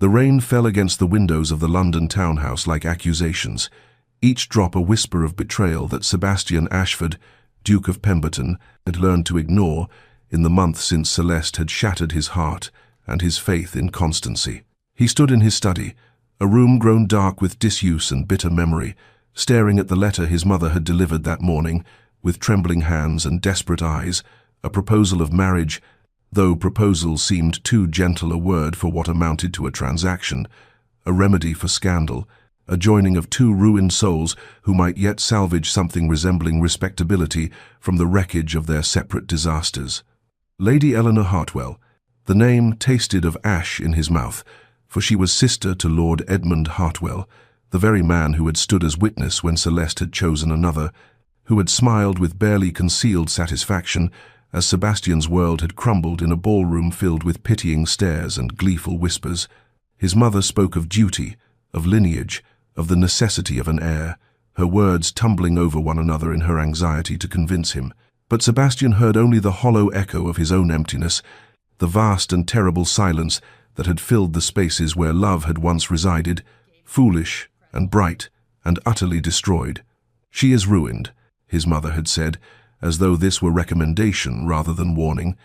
The rain fell against the windows of the London townhouse like accusations, each drop a whisper of betrayal that Sebastian Ashford, Duke of Pemberton, had learned to ignore in the month since Celeste had shattered his heart and his faith in constancy. He stood in his study, a room grown dark with disuse and bitter memory, staring at the letter his mother had delivered that morning, with trembling hands and desperate eyes, a proposal of marriage, though proposal seemed too gentle a word for what amounted to a transaction, a remedy for scandal, a joining of two ruined souls who might yet salvage something resembling respectability from the wreckage of their separate disasters. Lady Eleanor Hartwell. The name tasted of ash in his mouth, for she was sister to Lord Edmund Hartwell, the very man who had stood as witness when Celeste had chosen another, who had smiled with barely concealed satisfaction as Sebastian's world had crumbled in a ballroom filled with pitying stares and gleeful whispers. His mother spoke of duty, of lineage, of the necessity of an heir, her words tumbling over one another in her anxiety to convince him. But Sebastian heard only the hollow echo of his own emptiness, the vast and terrible silence that had filled the spaces where love had once resided, foolish and bright and utterly destroyed. "She is ruined," his mother had said, as though this were recommendation rather than warning.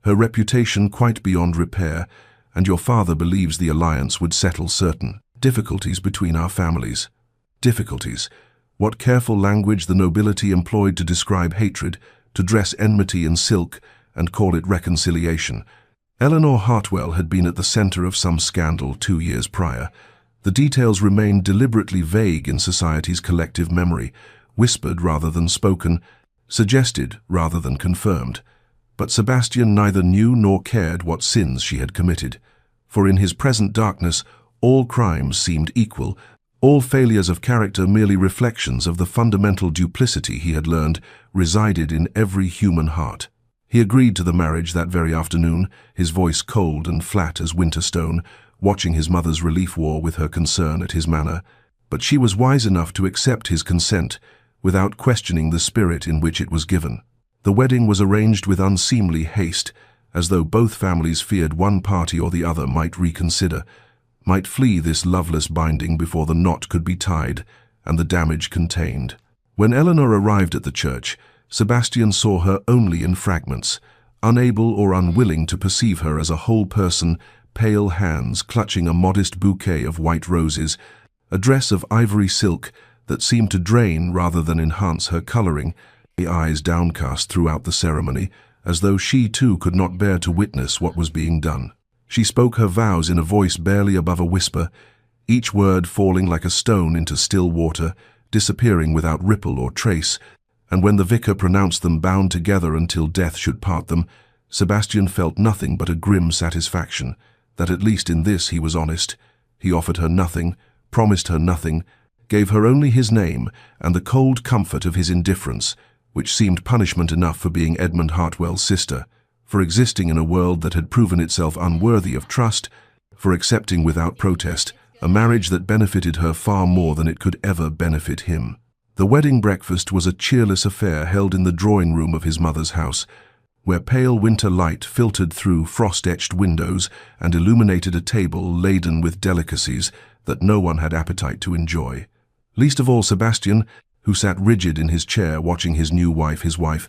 "Her reputation quite beyond repair, and your father believes the alliance would settle certain difficulties between our families." Difficulties. What careful language the nobility employed to describe hatred, to dress enmity in silk and call it reconciliation. Eleanor Hartwell had been at the center of some scandal 2 years prior. The details remained deliberately vague in society's collective memory, whispered rather than spoken, suggested rather than confirmed. But Sebastian neither knew nor cared what sins she had committed, for in his present darkness all crimes seemed equal, all failures of character merely reflections of the fundamental duplicity he had learned resided in every human heart. He agreed to the marriage that very afternoon, his voice cold and flat as winter stone, watching his mother's relief war with her concern at his manner. But she was wise enough to accept his consent without questioning the spirit in which it was given. The wedding was arranged with unseemly haste, as though both families feared one party or the other might reconsider, might flee this loveless binding before the knot could be tied and the damage contained. When Eleanor arrived at the church, Sebastian saw her only in fragments, unable or unwilling to perceive her as a whole person, pale hands clutching a modest bouquet of white roses, a dress of ivory silk that seemed to drain rather than enhance her coloring, the eyes downcast throughout the ceremony, as though she too could not bear to witness what was being done. She spoke her vows in a voice barely above a whisper, each word falling like a stone into still water, disappearing without ripple or trace, and when the vicar pronounced them bound together until death should part them, Sebastian felt nothing but a grim satisfaction, that at least in this he was honest. He offered her nothing, promised her nothing, gave her only his name and the cold comfort of his indifference, which seemed punishment enough for being Edmund Hartwell's sister, for existing in a world that had proven itself unworthy of trust, for accepting without protest a marriage that benefited her far more than it could ever benefit him. The wedding breakfast was a cheerless affair held in the drawing-room of his mother's house, where pale winter light filtered through frost-etched windows and illuminated a table laden with delicacies that no one had appetite to enjoy. Least of all Sebastian, who sat rigid in his chair watching his new wife, his wife.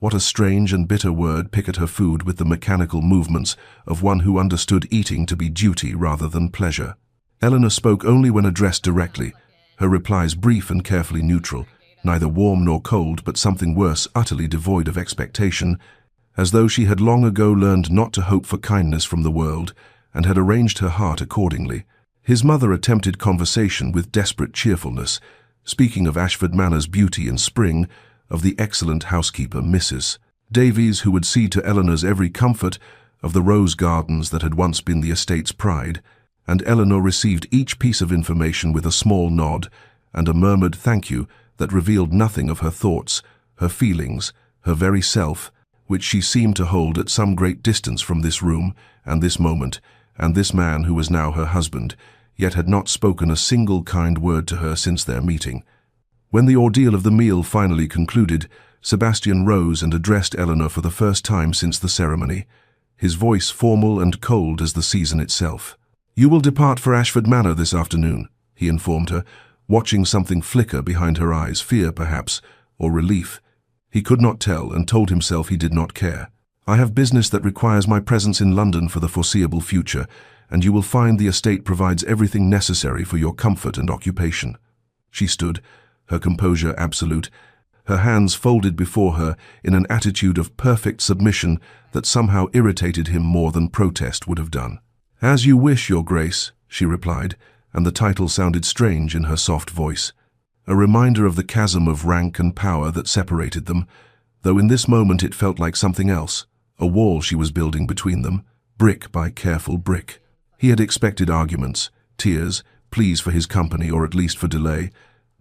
What a strange and bitter word, pick at her food with the mechanical movements of one who understood eating to be duty rather than pleasure. Eleanor spoke only when addressed directly, her replies brief and carefully neutral, neither warm nor cold, but something worse, utterly devoid of expectation, as though she had long ago learned not to hope for kindness from the world, and had arranged her heart accordingly. His mother attempted conversation with desperate cheerfulness, speaking of Ashford Manor's beauty in spring, of the excellent housekeeper, Mrs. Davies, who would see to Eleanor's every comfort, of the rose gardens that had once been the estate's pride, and Eleanor received each piece of information with a small nod and a murmured thank you that revealed nothing of her thoughts, her feelings, her very self, which she seemed to hold at some great distance from this room and this moment and this man who was now her husband, yet had not spoken a single kind word to her since their meeting. When the ordeal of the meal finally concluded, Sebastian rose and addressed Eleanor for the first time since the ceremony, his voice formal and cold as the season itself. "You will depart for Ashford Manor this afternoon," he informed her, watching something flicker behind her eyes, fear perhaps, or relief. He could not tell and told himself he did not care. "I have business that requires my presence in London for the foreseeable future, and you will find the estate provides everything necessary for your comfort and occupation." She stood, her composure absolute, her hands folded before her in an attitude of perfect submission that somehow irritated him more than protest would have done. "As you wish, Your Grace," she replied, and the title sounded strange in her soft voice. A reminder of the chasm of rank and power that separated them, though in this moment it felt like something else, a wall she was building between them, brick by careful brick. He had expected arguments, tears, pleas for his company or at least for delay,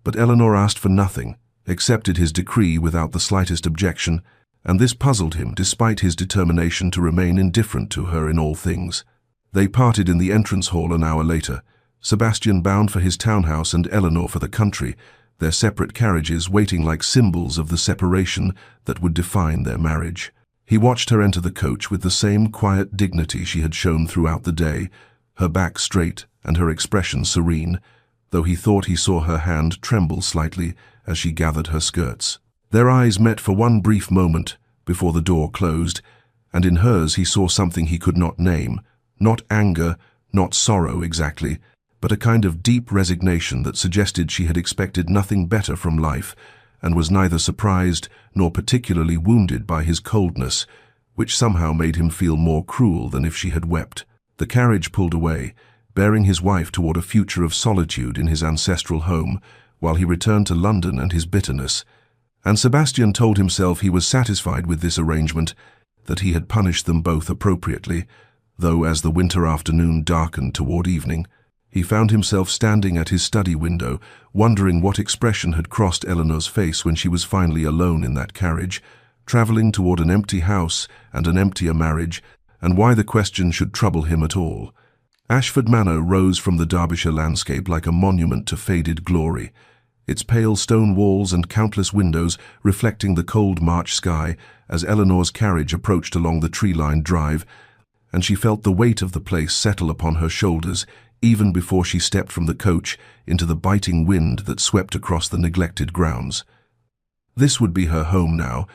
but Eleanor asked for nothing, accepted his decree without the slightest objection, and this puzzled him despite his determination to remain indifferent to her in all things. They parted in the entrance hall an hour later, Sebastian bound for his townhouse and Eleanor for the country, their separate carriages waiting like symbols of the separation that would define their marriage. He watched her enter the coach with the same quiet dignity she had shown throughout the day, her back straight and her expression serene, though he thought he saw her hand tremble slightly as she gathered her skirts. Their eyes met for one brief moment before the door closed, and in hers he saw something he could not name, not anger, not sorrow exactly, but a kind of deep resignation that suggested she had expected nothing better from life, and was neither surprised nor particularly wounded by his coldness, which somehow made him feel more cruel than if she had wept. The carriage pulled away, bearing his wife toward a future of solitude in his ancestral home, while he returned to London and his bitterness. And Sebastian told himself he was satisfied with this arrangement, that he had punished them both appropriately, though as the winter afternoon darkened toward evening, he found himself standing at his study window, wondering what expression had crossed Eleanor's face when she was finally alone in that carriage, travelling toward an empty house and an emptier marriage, and why the question should trouble him at all. Ashford Manor rose from the Derbyshire landscape like a monument to faded glory, its pale stone walls and countless windows reflecting the cold March sky as Eleanor's carriage approached along the tree-lined drive, and she felt the weight of the place settle upon her shoulders even before she stepped from the coach into the biting wind that swept across the neglected grounds. This would be her home now,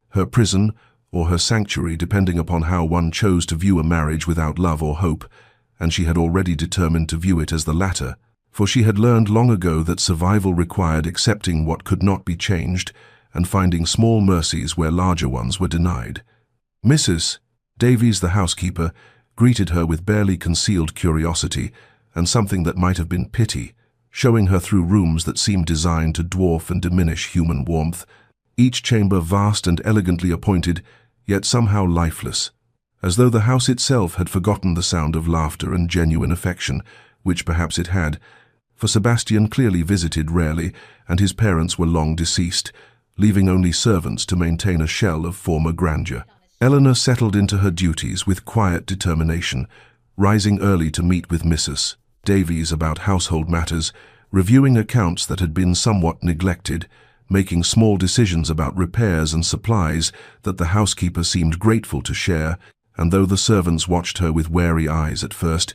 her prison or her sanctuary depending upon how one chose to view a marriage without love or hope, and she had already determined to view it as the latter, for she had learned long ago that survival required accepting what could not be changed and finding small mercies where larger ones were denied. Mrs. Davies, the housekeeper, greeted her with barely concealed curiosity and something that might have been pity, showing her through rooms that seemed designed to dwarf and diminish human warmth, each chamber vast and elegantly appointed, yet somehow lifeless, as though the house itself had forgotten the sound of laughter and genuine affection, which perhaps it had, for Sebastian clearly visited rarely, and his parents were long deceased, leaving only servants to maintain a shell of former grandeur. Eleanor settled into her duties with quiet determination, rising early to meet with Mrs. Davies about household matters, reviewing accounts that had been somewhat neglected, making small decisions about repairs and supplies that the housekeeper seemed grateful to share, and though the servants watched her with wary eyes at first,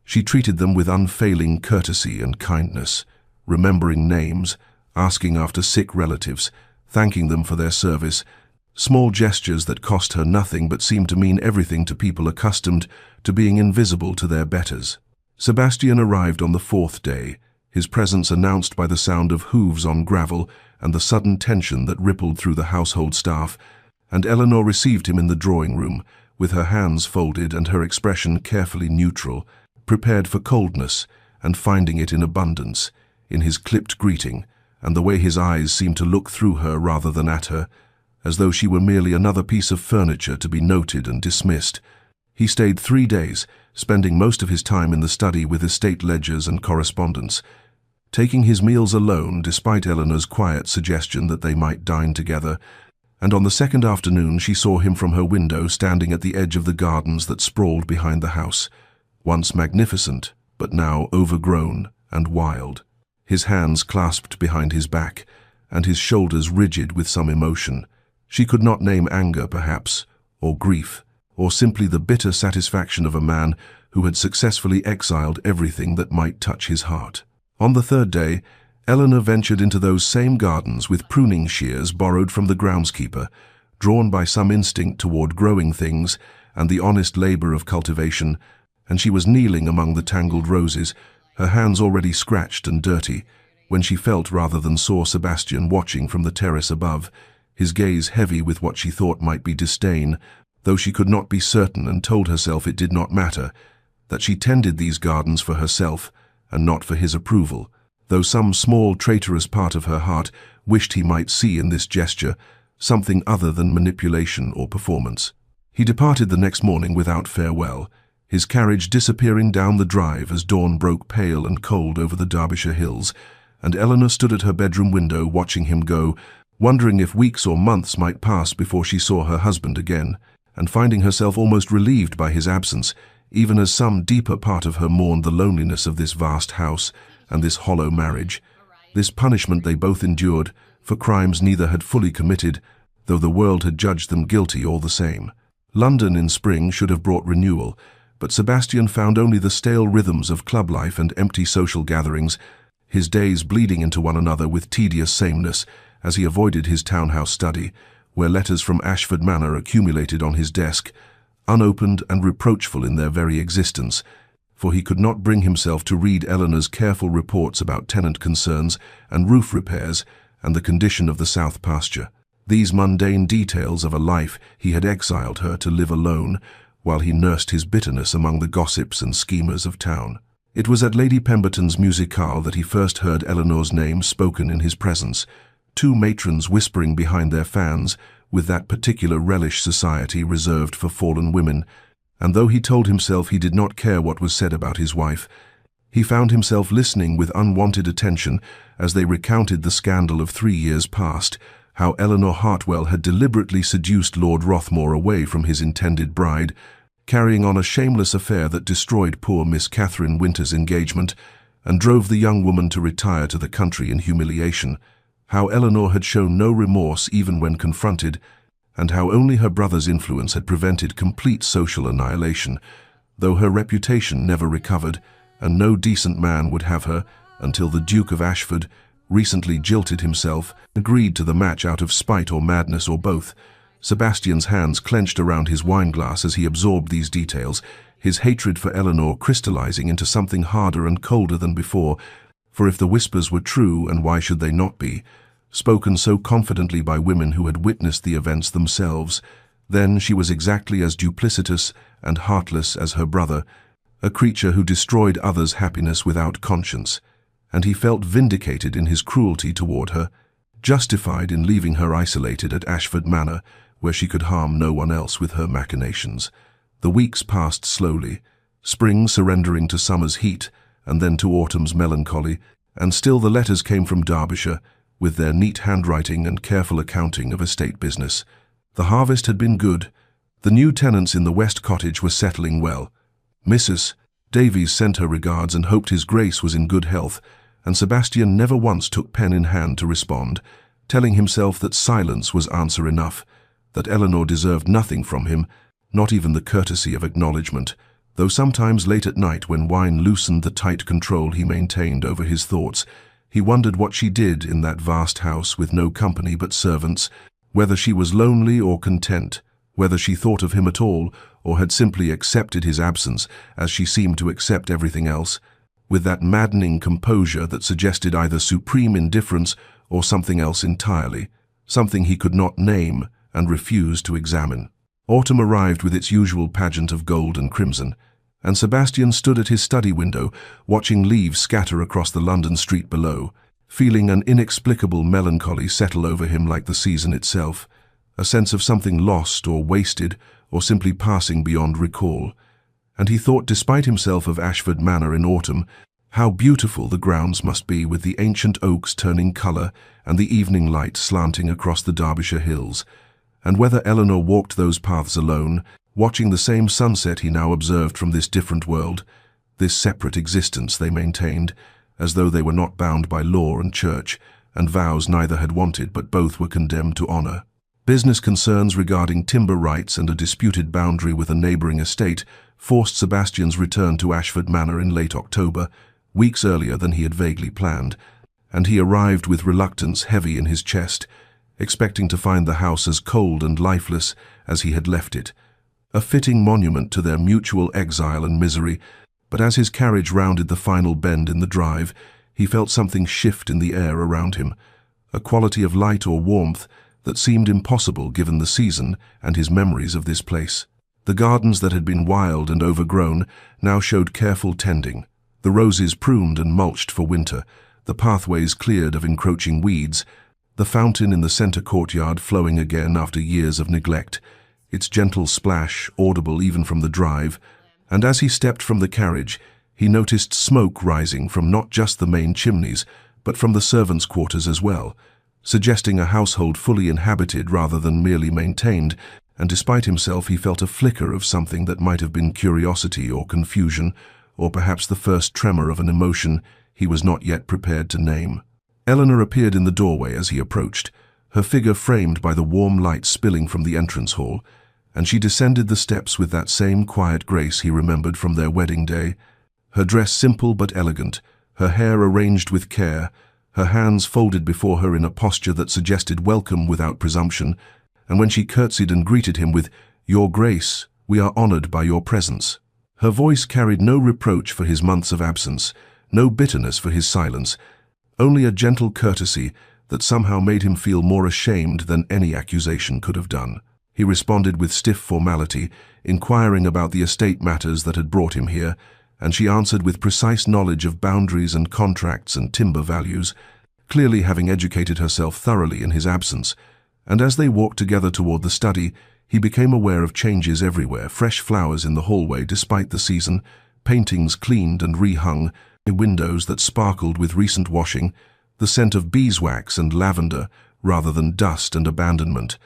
she treated them with unfailing courtesy and kindness, remembering names, asking after sick relatives, thanking them for their service, small gestures that cost her nothing but seemed to mean everything to people accustomed to being invisible to their betters. Sebastian arrived on the fourth day, his presence announced by the sound of hooves on gravel and the sudden tension that rippled through the household staff, and Eleanor received him in the drawing-room, with her hands folded and her expression carefully neutral, prepared for coldness and finding it in abundance, in his clipped greeting, and the way his eyes seemed to look through her rather than at her, as though she were merely another piece of furniture to be noted and dismissed. He stayed 3 days, spending most of his time in the study with estate ledgers and correspondence, taking his meals alone despite Eleanor's quiet suggestion that they might dine together, and on the second afternoon she saw him from her window standing at the edge of the gardens that sprawled behind the house, once magnificent, but now overgrown and wild, his hands clasped behind his back, and his shoulders rigid with some emotion. She could not name anger, perhaps, or grief, or simply the bitter satisfaction of a man who had successfully exiled everything that might touch his heart. On the third day, Eleanor ventured into those same gardens with pruning shears borrowed from the groundskeeper, drawn by some instinct toward growing things and the honest labor of cultivation, and she was kneeling among the tangled roses, her hands already scratched and dirty, when she felt rather than saw Sebastian watching from the terrace above, his gaze heavy with what she thought might be disdain, though she could not be certain and told herself it did not matter, that she tended these gardens for herself and not for his approval, though some small traitorous part of her heart wished he might see in this gesture something other than manipulation or performance. He departed the next morning without farewell, his carriage disappearing down the drive as dawn broke pale and cold over the Derbyshire hills, and Eleanor stood at her bedroom window watching him go, wondering if weeks or months might pass before she saw her husband again, and finding herself almost relieved by his absence, even as some deeper part of her mourned the loneliness of this vast house and this hollow marriage, this punishment they both endured for crimes neither had fully committed, though the world had judged them guilty all the same. London in spring should have brought renewal, but Sebastian found only the stale rhythms of club life and empty social gatherings, his days bleeding into one another with tedious sameness as he avoided his townhouse study, where letters from Ashford Manor accumulated on his desk, unopened and reproachful in their very existence, for he could not bring himself to read Eleanor's careful reports about tenant concerns and roof repairs and the condition of the south pasture. These mundane details of a life he had exiled her to live alone, while he nursed his bitterness among the gossips and schemers of town. It was at Lady Pemberton's musicale that he first heard Eleanor's name spoken in his presence, two matrons whispering behind their fans with that particular relish society reserved for fallen women, and though he told himself he did not care what was said about his wife, he found himself listening with unwanted attention as they recounted the scandal of 3 years past, how Eleanor Hartwell had deliberately seduced Lord Rothmore away from his intended bride, carrying on a shameless affair that destroyed poor Miss Catherine Winter's engagement and drove the young woman to retire to the country in humiliation, how Eleanor had shown no remorse even when confronted, and how only her brother's influence had prevented complete social annihilation, though her reputation never recovered, and no decent man would have her until the Duke of Ashford, recently jilted himself, agreed to the match out of spite or madness or both. Sebastian's hands clenched around his wineglass as he absorbed these details, his hatred for Eleanor crystallizing into something harder and colder than before, for if the whispers were true, and why should they not be, spoken so confidently by women who had witnessed the events themselves, then she was exactly as duplicitous and heartless as her brother, a creature who destroyed others' happiness without conscience, and he felt vindicated in his cruelty toward her, justified in leaving her isolated at Ashford Manor, where she could harm no one else with her machinations. The weeks passed slowly, spring surrendering to summer's heat, and then to autumn's melancholy, and still the letters came from Derbyshire, with their neat handwriting and careful accounting of estate business. The harvest had been good. The new tenants in the West Cottage were settling well. Mrs. Davies sent her regards and hoped his Grace was in good health, and Sebastian never once took pen in hand to respond, telling himself that silence was answer enough, that Eleanor deserved nothing from him, not even the courtesy of acknowledgement, though sometimes late at night when wine loosened the tight control he maintained over his thoughts, he wondered what she did in that vast house with no company but servants, whether she was lonely or content, whether she thought of him at all or had simply accepted his absence as she seemed to accept everything else, with that maddening composure that suggested either supreme indifference or something else entirely, something he could not name and refused to examine. Autumn arrived with its usual pageant of gold and crimson, and Sebastian stood at his study window, watching leaves scatter across the London street below, feeling an inexplicable melancholy settle over him like the season itself, a sense of something lost or wasted or simply passing beyond recall. And he thought, despite himself, of Ashford Manor in autumn, how beautiful the grounds must be with the ancient oaks turning colour and the evening light slanting across the Derbyshire hills, and whether Eleanor walked those paths alone, watching the same sunset he now observed from this different world, this separate existence they maintained, as though they were not bound by law and church, and vows neither had wanted but both were condemned to honour. Business concerns regarding timber rights and a disputed boundary with a neighboring estate forced Sebastian's return to Ashford Manor in late October, weeks earlier than he had vaguely planned, and he arrived with reluctance heavy in his chest, expecting to find the house as cold and lifeless as he had left it. A fitting monument to their mutual exile and misery, but as his carriage rounded the final bend in the drive, he felt something shift in the air around him, a quality of light or warmth that seemed impossible given the season and his memories of this place. The gardens that had been wild and overgrown now showed careful tending, the roses pruned and mulched for winter, the pathways cleared of encroaching weeds, the fountain in the center courtyard flowing again after years of neglect, its gentle splash audible even from the drive, and as he stepped from the carriage, he noticed smoke rising from not just the main chimneys, but from the servants' quarters as well, suggesting a household fully inhabited rather than merely maintained, and despite himself he felt a flicker of something that might have been curiosity or confusion, or perhaps the first tremor of an emotion he was not yet prepared to name. Eleanor appeared in the doorway as he approached, her figure framed by the warm light spilling from the entrance hall, and she descended the steps with that same quiet grace he remembered from their wedding day, her dress simple but elegant, her hair arranged with care, her hands folded before her in a posture that suggested welcome without presumption, and when she curtsied and greeted him with, "Your Grace, we are honored by your presence." Her voice carried no reproach for his months of absence, no bitterness for his silence, only a gentle courtesy that somehow made him feel more ashamed than any accusation could have done. He responded with stiff formality, inquiring about the estate matters that had brought him here, and she answered with precise knowledge of boundaries and contracts and timber values, clearly having educated herself thoroughly in his absence. And as they walked together toward the study, he became aware of changes everywhere, fresh flowers in the hallway despite the season, paintings cleaned and rehung, windows that sparkled with recent washing, the scent of beeswax and lavender rather than dust and abandonment.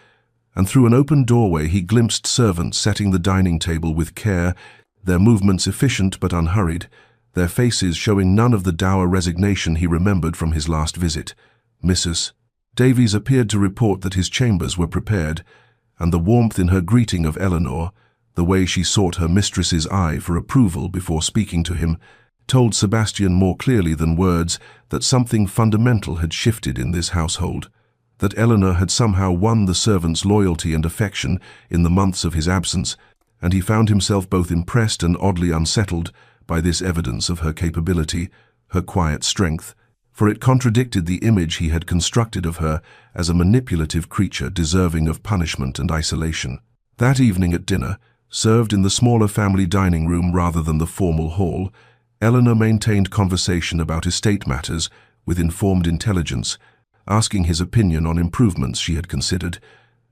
And through an open doorway he glimpsed servants setting the dining table with care, their movements efficient but unhurried, their faces showing none of the dour resignation he remembered from his last visit. Mrs. Davies appeared to report that his chambers were prepared, and the warmth in her greeting of Eleanor, the way she sought her mistress's eye for approval before speaking to him, told Sebastian more clearly than words that something fundamental had shifted in this household, that Eleanor had somehow won the servants' loyalty and affection in the months of his absence, and he found himself both impressed and oddly unsettled by this evidence of her capability, her quiet strength, for it contradicted the image he had constructed of her as a manipulative creature deserving of punishment and isolation. That evening at dinner, served in the smaller family dining room rather than the formal hall, Eleanor maintained conversation about estate matters with informed intelligence, asking his opinion on improvements she had considered,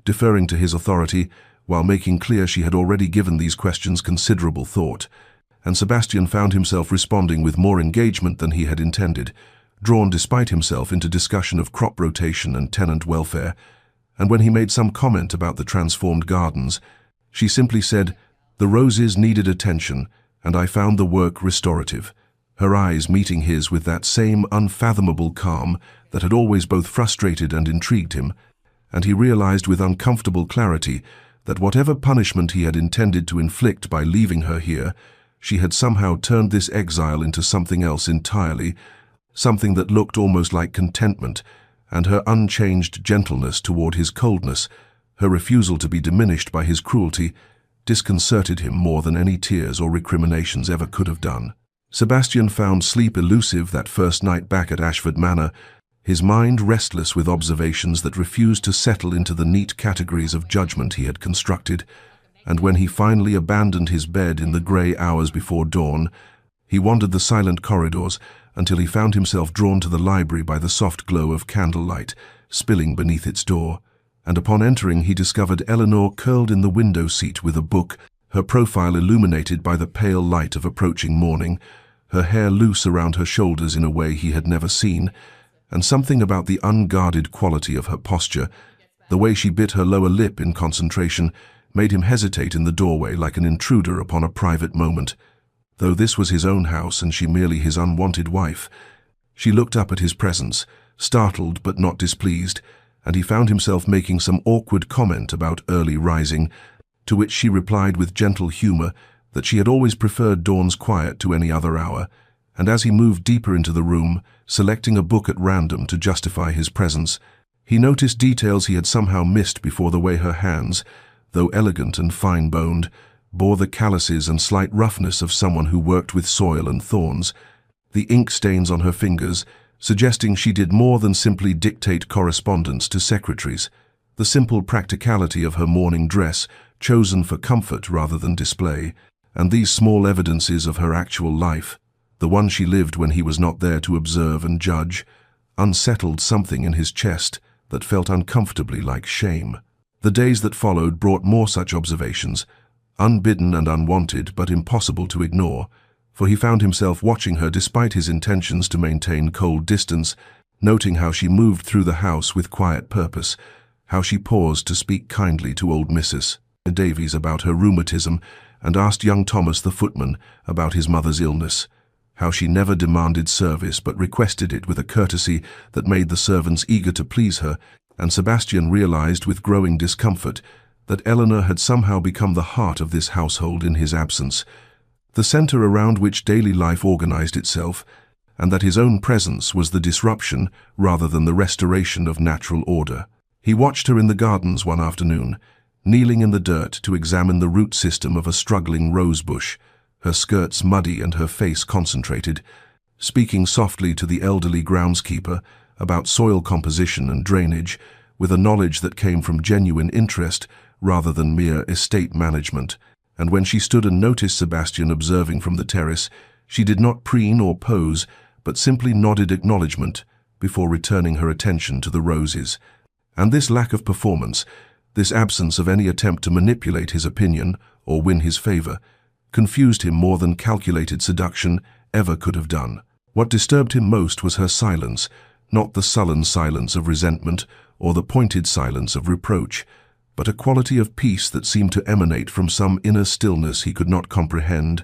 deferring to his authority while making clear she had already given these questions considerable thought, and Sebastian found himself responding with more engagement than he had intended, drawn despite himself into discussion of crop rotation and tenant welfare, and when he made some comment about the transformed gardens, she simply said, "The roses needed attention, and I found the work restorative," her eyes meeting his with that same unfathomable calm that had always both frustrated and intrigued him, and he realized with uncomfortable clarity that whatever punishment he had intended to inflict by leaving her here, she had somehow turned this exile into something else entirely, something that looked almost like contentment, and her unchanged gentleness toward his coldness, her refusal to be diminished by his cruelty, disconcerted him more than any tears or recriminations ever could have done. Sebastian found sleep elusive that first night back at Ashford Manor, his mind restless with observations that refused to settle into the neat categories of judgment he had constructed, and when he finally abandoned his bed in the grey hours before dawn, he wandered the silent corridors until he found himself drawn to the library by the soft glow of candlelight spilling beneath its door, and upon entering he discovered Eleanor curled in the window seat with a book, her profile illuminated by the pale light of approaching morning, her hair loose around her shoulders in a way he had never seen, and something about the unguarded quality of her posture, the way she bit her lower lip in concentration, made him hesitate in the doorway like an intruder upon a private moment. Though this was his own house and she merely his unwanted wife, she looked up at his presence, startled but not displeased, and he found himself making some awkward comment about early rising, to which she replied with gentle humor that she had always preferred dawn's quiet to any other hour, and as he moved deeper into the room, selecting a book at random to justify his presence, he noticed details he had somehow missed before: the way her hands, though elegant and fine-boned, bore the calluses and slight roughness of someone who worked with soil and thorns, the ink stains on her fingers, suggesting she did more than simply dictate correspondence to secretaries, the simple practicality of her morning dress, chosen for comfort rather than display, and these small evidences of her actual life, the one she lived when he was not there to observe and judge, unsettled something in his chest that felt uncomfortably like shame. The days that followed brought more such observations, unbidden and unwanted but impossible to ignore, for he found himself watching her despite his intentions to maintain cold distance, noting how she moved through the house with quiet purpose, how she paused to speak kindly to old Mrs. Davies about her rheumatism and asked young Thomas the footman about his mother's illness, how she never demanded service but requested it with a courtesy that made the servants eager to please her, and Sebastian realized with growing discomfort that Eleanor had somehow become the heart of this household in his absence, the center around which daily life organized itself, and that his own presence was the disruption rather than the restoration of natural order. He watched her in the gardens one afternoon, kneeling in the dirt to examine the root system of a struggling rose bush, her skirts muddy and her face concentrated, speaking softly to the elderly groundskeeper about soil composition and drainage, with a knowledge that came from genuine interest rather than mere estate management. And when she stood and noticed Sebastian observing from the terrace, she did not preen or pose, but simply nodded acknowledgement before returning her attention to the roses. And this lack of performance, this absence of any attempt to manipulate his opinion or win his favor, confused him more than calculated seduction ever could have done. What disturbed him most was her silence, not the sullen silence of resentment or the pointed silence of reproach, but a quality of peace that seemed to emanate from some inner stillness he could not comprehend,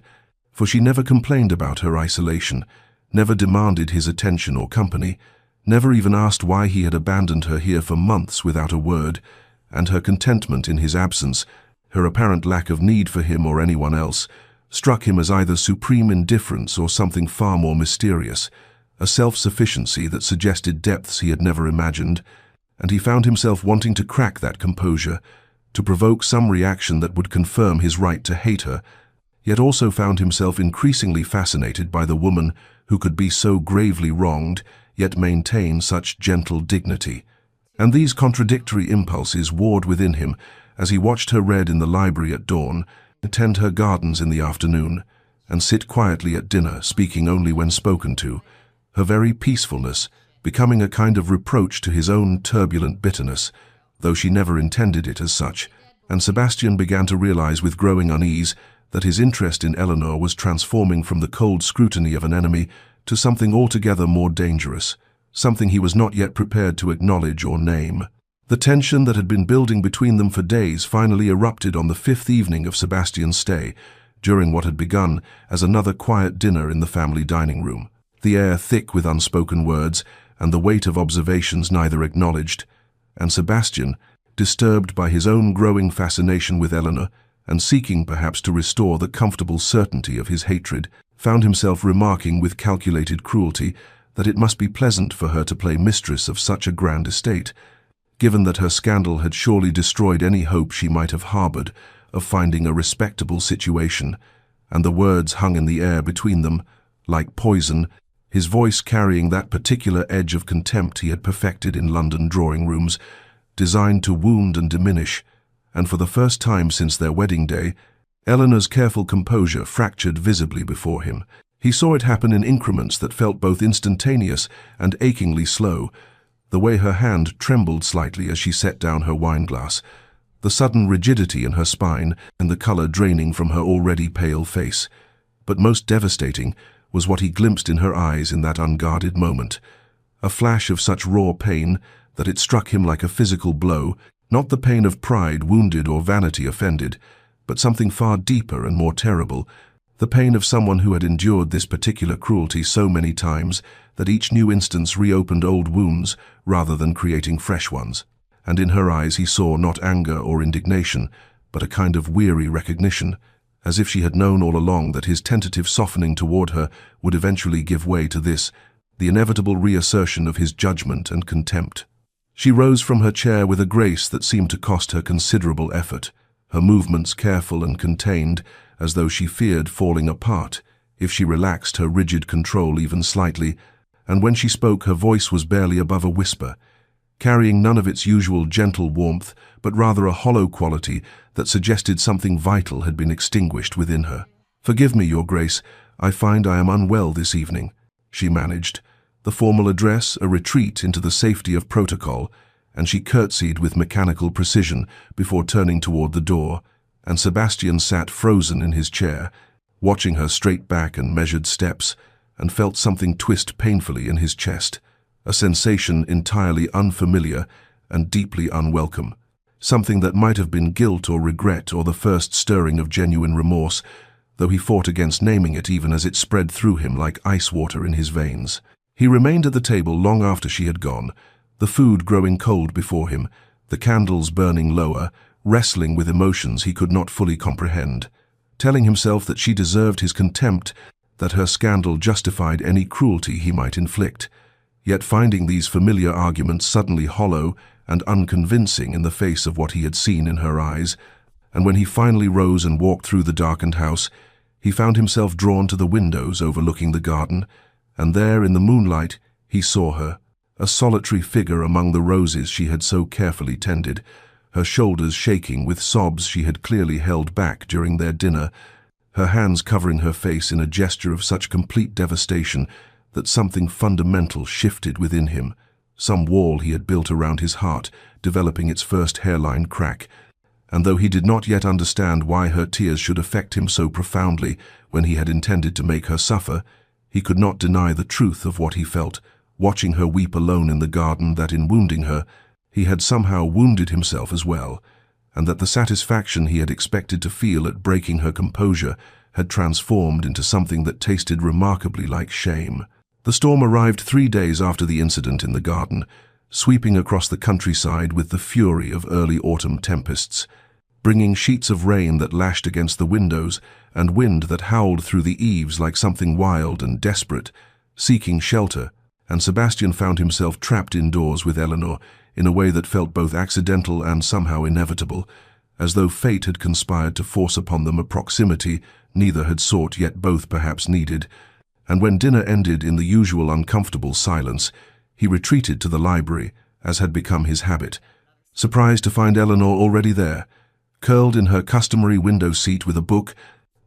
for she never complained about her isolation, never demanded his attention or company, never even asked why he had abandoned her here for months without a word, and her contentment in his absence, her apparent lack of need for him or anyone else, struck him as either supreme indifference or something far more mysterious, a self-sufficiency that suggested depths he had never imagined, and he found himself wanting to crack that composure, to provoke some reaction that would confirm his right to hate her, yet also found himself increasingly fascinated by the woman who could be so gravely wronged, yet maintain such gentle dignity. And these contradictory impulses warred within him as he watched her read in the library at dawn, attend her gardens in the afternoon, and sit quietly at dinner, speaking only when spoken to, her very peacefulness becoming a kind of reproach to his own turbulent bitterness, though she never intended it as such, and Sebastian began to realize with growing unease that his interest in Eleanor was transforming from the cold scrutiny of an enemy to something altogether more dangerous, something he was not yet prepared to acknowledge or name. The tension that had been building between them for days finally erupted on the 5th evening of Sebastian's stay, during what had begun as another quiet dinner in the family dining room, the air thick with unspoken words and the weight of observations neither acknowledged, and Sebastian, disturbed by his own growing fascination with Eleanor and seeking perhaps to restore the comfortable certainty of his hatred, found himself remarking with calculated cruelty that it must be pleasant for her to play mistress of such a grand estate, given that her scandal had surely destroyed any hope she might have harbored of finding a respectable situation, and the words hung in the air between them, like poison, his voice carrying that particular edge of contempt he had perfected in London drawing rooms, designed to wound and diminish, and for the first time since their wedding day, Eleanor's careful composure fractured visibly before him. He saw it happen in increments that felt both instantaneous and achingly slow, the way her hand trembled slightly as she set down her wineglass, the sudden rigidity in her spine and the color draining from her already pale face. But most devastating was what he glimpsed in her eyes in that unguarded moment, a flash of such raw pain that it struck him like a physical blow, not the pain of pride wounded or vanity offended, but something far deeper and more terrible, The pain of someone who had endured this particular cruelty so many times that each new instance reopened old wounds rather than creating fresh ones. And in her eyes he saw not anger or indignation, but a kind of weary recognition, as if she had known all along that his tentative softening toward her would eventually give way to this, the inevitable reassertion of his judgment and contempt. She rose from her chair with a grace that seemed to cost her considerable effort, her movements careful and contained, as though she feared falling apart if she relaxed her rigid control even slightly, and when she spoke her voice was barely above a whisper, carrying none of its usual gentle warmth, but rather a hollow quality that suggested something vital had been extinguished within her. "Forgive me, Your Grace, I find I am unwell this evening," she managed, the formal address a retreat into the safety of protocol, and she curtsied with mechanical precision before turning toward the door, and Sebastian sat frozen in his chair, watching her straight back and measured steps, and felt something twist painfully in his chest, a sensation entirely unfamiliar and deeply unwelcome, something that might have been guilt or regret or the first stirring of genuine remorse, though he fought against naming it even as it spread through him like ice water in his veins. He remained at the table long after she had gone, the food growing cold before him, the candles burning lower, wrestling with emotions he could not fully comprehend, telling himself that she deserved his contempt, that her scandal justified any cruelty he might inflict, yet finding these familiar arguments suddenly hollow and unconvincing in the face of what he had seen in her eyes, and when he finally rose and walked through the darkened house, he found himself drawn to the windows overlooking the garden, and there in the moonlight he saw her, a solitary figure among the roses she had so carefully tended, her shoulders shaking with sobs she had clearly held back during their dinner, her hands covering her face in a gesture of such complete devastation that something fundamental shifted within him, some wall he had built around his heart, developing its first hairline crack, and though he did not yet understand why her tears should affect him so profoundly when he had intended to make her suffer, he could not deny the truth of what he felt, watching her weep alone in the garden, that in wounding her, he had somehow wounded himself as well, and that the satisfaction he had expected to feel at breaking her composure had transformed into something that tasted remarkably like shame. The storm arrived 3 days after the incident in the garden, sweeping across the countryside with the fury of early autumn tempests, bringing sheets of rain that lashed against the windows and wind that howled through the eaves like something wild and desperate, seeking shelter, and Sebastian found himself trapped indoors with Eleanor in a way that felt both accidental and somehow inevitable, as though fate had conspired to force upon them a proximity neither had sought yet both perhaps needed. And when dinner ended in the usual uncomfortable silence, he retreated to the library, as had become his habit, surprised to find Eleanor already there, curled in her customary window seat with a book,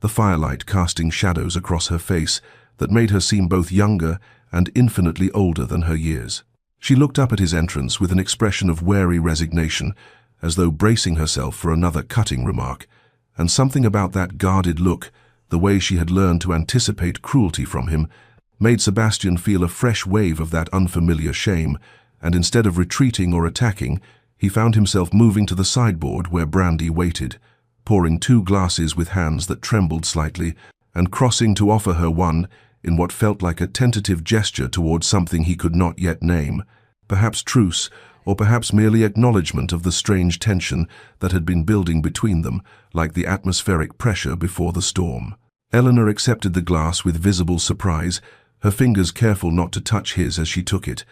the firelight casting shadows across her face that made her seem both younger and infinitely older than her years. She looked up at his entrance with an expression of wary resignation, as though bracing herself for another cutting remark, and something about that guarded look, the way she had learned to anticipate cruelty from him, made Sebastian feel a fresh wave of that unfamiliar shame, and instead of retreating or attacking, he found himself moving to the sideboard where brandy waited, pouring 2 glasses with hands that trembled slightly, and crossing to offer her one in what felt like a tentative gesture towards something he could not yet name, perhaps truce, or perhaps merely acknowledgement of the strange tension that had been building between them, like the atmospheric pressure before the storm. Eleanor accepted the glass with visible surprise, her fingers careful not to touch his as she took it,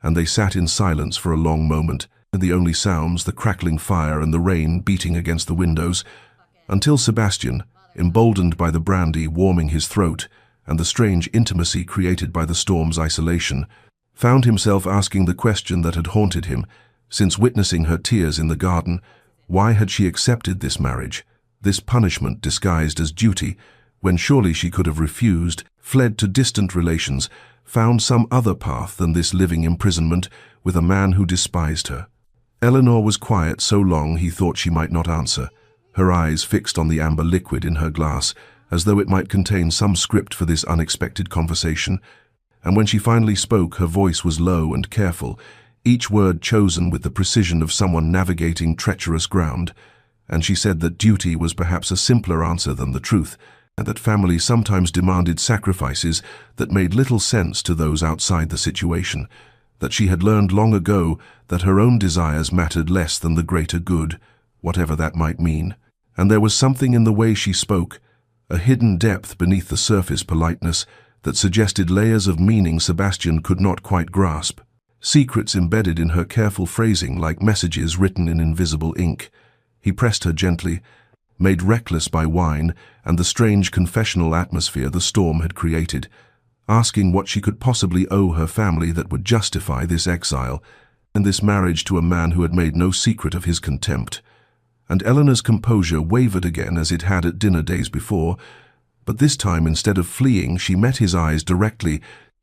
and they sat in silence for a long moment, the only sounds the crackling fire and the rain beating against the windows, until Sebastian, emboldened by the brandy warming his throat and the strange intimacy created by the storm's isolation, found himself asking the question that had haunted him since witnessing her tears in the garden: why had she accepted this marriage, this punishment disguised as duty, when surely she could have refused, fled to distant relations, found some other path than this living imprisonment with a man who despised her? Eleanor was quiet so long he thought she might not answer, her eyes fixed on the amber liquid in her glass, as though it might contain some script for this unexpected conversation, and when she finally spoke her voice was low and careful, each word chosen with the precision of someone navigating treacherous ground, and she said that duty was perhaps a simpler answer than the truth, and that family sometimes demanded sacrifices that made little sense to those outside the situation, that she had learned long ago that her own desires mattered less than the greater good, whatever that might mean. And there was something in the way she spoke, a hidden depth beneath the surface politeness that suggested layers of meaning Sebastian could not quite grasp. Secrets embedded in her careful phrasing like messages written in invisible ink. He pressed her gently, made reckless by wine and the strange confessional atmosphere the storm had created, asking what she could possibly owe her family that would justify this exile and this marriage to a man who had made no secret of his contempt. And Eleanor's composure wavered again as it had at dinner days before, but this time instead of fleeing she met his eyes directly,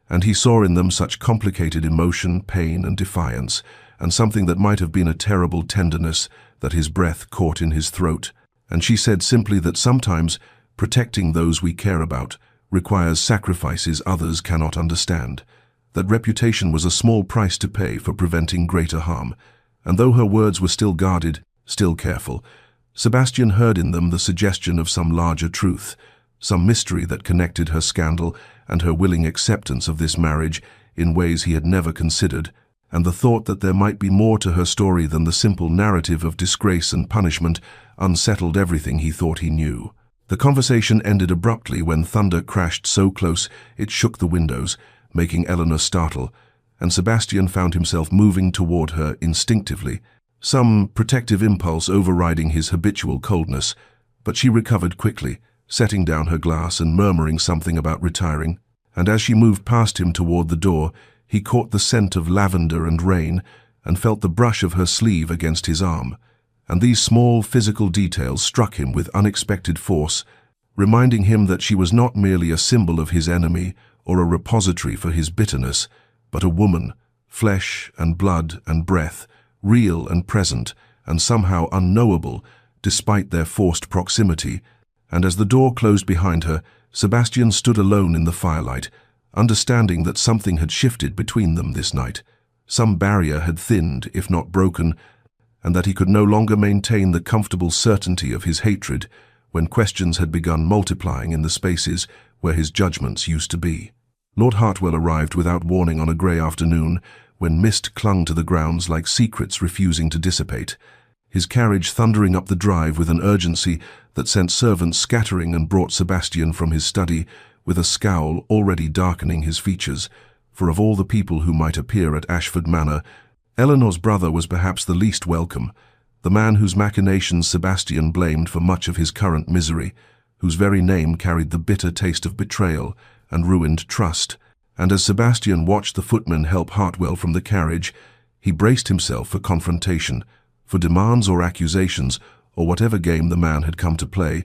and he saw in them such complicated emotion, pain and defiance, and something that might have been a terrible tenderness that his breath caught in his throat. And she said simply that sometimes protecting those we care about requires sacrifices others cannot understand, that reputation was a small price to pay for preventing greater harm. And though her words were still guarded, still careful, Sebastian heard in them the suggestion of some larger truth, some mystery that connected her scandal and her willing acceptance of this marriage in ways he had never considered, and the thought that there might be more to her story than the simple narrative of disgrace and punishment unsettled everything he thought he knew. The conversation ended abruptly when thunder crashed so close it shook the windows, making Eleanor startle, and Sebastian found himself moving toward her instinctively, some protective impulse overriding his habitual coldness, but she recovered quickly, setting down her glass and murmuring something about retiring, and as she moved past him toward the door, he caught the scent of lavender and rain and felt the brush of her sleeve against his arm, and these small physical details struck him with unexpected force, reminding him that she was not merely a symbol of his enemy or a repository for his bitterness, but a woman, flesh and blood and breath, real and present, and somehow unknowable, despite their forced proximity. And as the door closed behind her, Sebastian stood alone in the firelight, understanding that something had shifted between them this night. Some barrier had thinned, if not broken, and that he could no longer maintain the comfortable certainty of his hatred when questions had begun multiplying in the spaces where his judgments used to be. Lord Hartwell arrived without warning on a grey afternoon, when mist clung to the grounds like secrets refusing to dissipate, his carriage thundering up the drive with an urgency that sent servants scattering and brought Sebastian from his study with a scowl already darkening his features, for of all the people who might appear at Ashford Manor, Eleanor's brother was perhaps the least welcome, the man whose machinations Sebastian blamed for much of his current misery, whose very name carried the bitter taste of betrayal and ruined trust. And as Sebastian watched the footman help Hartwell from the carriage, he braced himself for confrontation, for demands or accusations, or whatever game the man had come to play.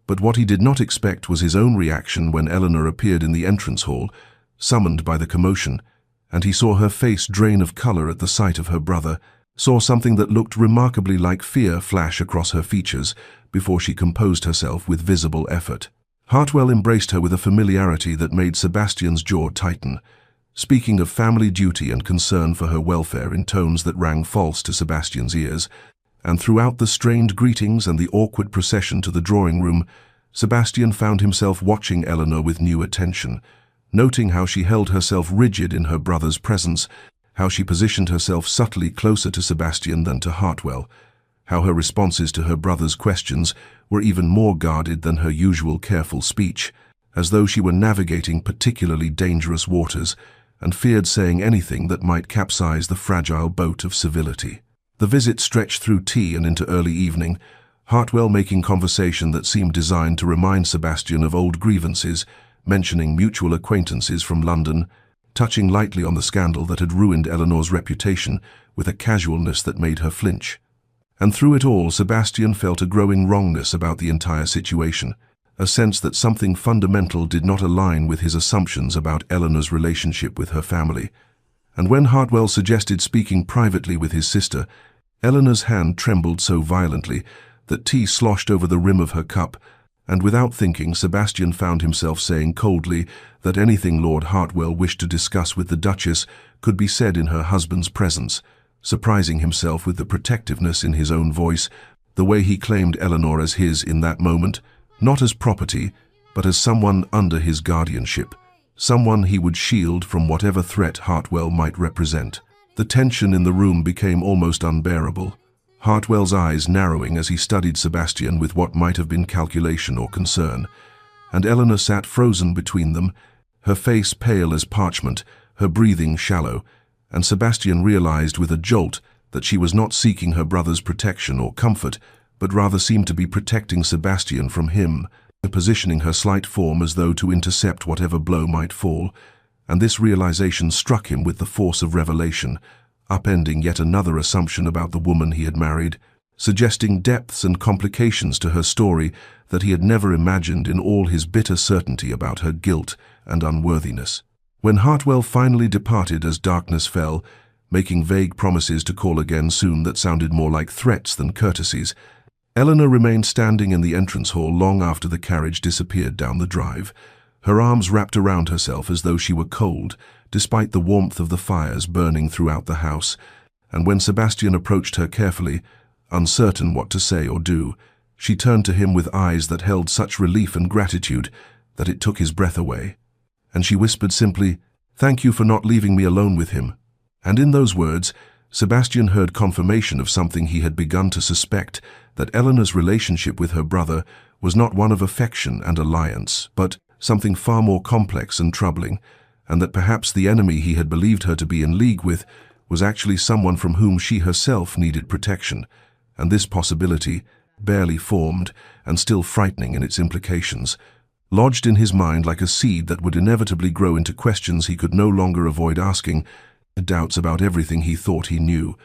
But what he did not expect was his own reaction when Eleanor appeared in the entrance hall, summoned by the commotion, and he saw her face drain of color at the sight of her brother, saw something that looked remarkably like fear flash across her features before she composed herself with visible effort. Hartwell embraced her with a familiarity that made Sebastian's jaw tighten, speaking of family duty and concern for her welfare in tones that rang false to Sebastian's ears, and throughout the strained greetings and the awkward procession to the drawing-room, Sebastian found himself watching Eleanor with new attention, noting how she held herself rigid in her brother's presence, how she positioned herself subtly closer to Sebastian than to Hartwell, how her responses to her brother's questions were even more guarded than her usual careful speech, as though she were navigating particularly dangerous waters and feared saying anything that might capsize the fragile boat of civility. The visit stretched through tea and into early evening, Hartwell making conversation that seemed designed to remind Sebastian of old grievances, mentioning mutual acquaintances from London, touching lightly on the scandal that had ruined Eleanor's reputation with a casualness that made her flinch. And through it all, Sebastian felt a growing wrongness about the entire situation, a sense that something fundamental did not align with his assumptions about Eleanor's relationship with her family. And when Hartwell suggested speaking privately with his sister, Eleanor's hand trembled so violently that tea sloshed over the rim of her cup, and without thinking, Sebastian found himself saying coldly that anything Lord Hartwell wished to discuss with the Duchess could be said in her husband's presence, surprising himself with the protectiveness in his own voice, the way he claimed Eleanor as his in that moment, not as property, but as someone under his guardianship, someone he would shield from whatever threat Hartwell might represent. The tension in the room became almost unbearable, Hartwell's eyes narrowing as he studied Sebastian with what might have been calculation or concern, and Eleanor sat frozen between them, her face pale as parchment, her breathing shallow, and Sebastian realized with a jolt that she was not seeking her brother's protection or comfort, but rather seemed to be protecting Sebastian from him, positioning her slight form as though to intercept whatever blow might fall, and this realization struck him with the force of revelation, upending yet another assumption about the woman he had married, suggesting depths and complications to her story that he had never imagined in all his bitter certainty about her guilt and unworthiness. When Hartwell finally departed as darkness fell, making vague promises to call again soon that sounded more like threats than courtesies, Eleanor remained standing in the entrance hall long after the carriage disappeared down the drive, her arms wrapped around herself as though she were cold, despite the warmth of the fires burning throughout the house, and when Sebastian approached her carefully, uncertain what to say or do, she turned to him with eyes that held such relief and gratitude that it took his breath away, and she whispered simply, "Thank you for not leaving me alone with him." And in those words, Sebastian heard confirmation of something he had begun to suspect, that Eleanor's relationship with her brother was not one of affection and alliance, but something far more complex and troubling, and that perhaps the enemy he had believed her to be in league with was actually someone from whom she herself needed protection, and this possibility, barely formed and still frightening in its implications, lodged in his mind like a seed that would inevitably grow into questions he could no longer avoid asking, doubts about everything he thought he knew,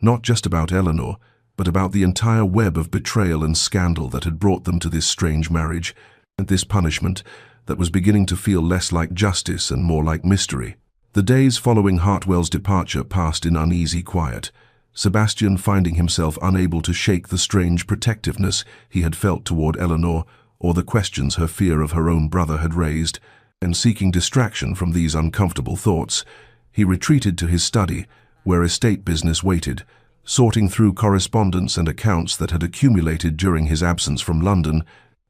not just about Eleanor, but about the entire web of betrayal and scandal that had brought them to this strange marriage, and this punishment that was beginning to feel less like justice and more like mystery. The days following Hartwell's departure passed in uneasy quiet, Sebastian finding himself unable to shake the strange protectiveness he had felt toward Eleanor or the questions her fear of her own brother had raised, and seeking distraction from these uncomfortable thoughts, he retreated to his study, where estate business waited, sorting through correspondence and accounts that had accumulated during his absence from London.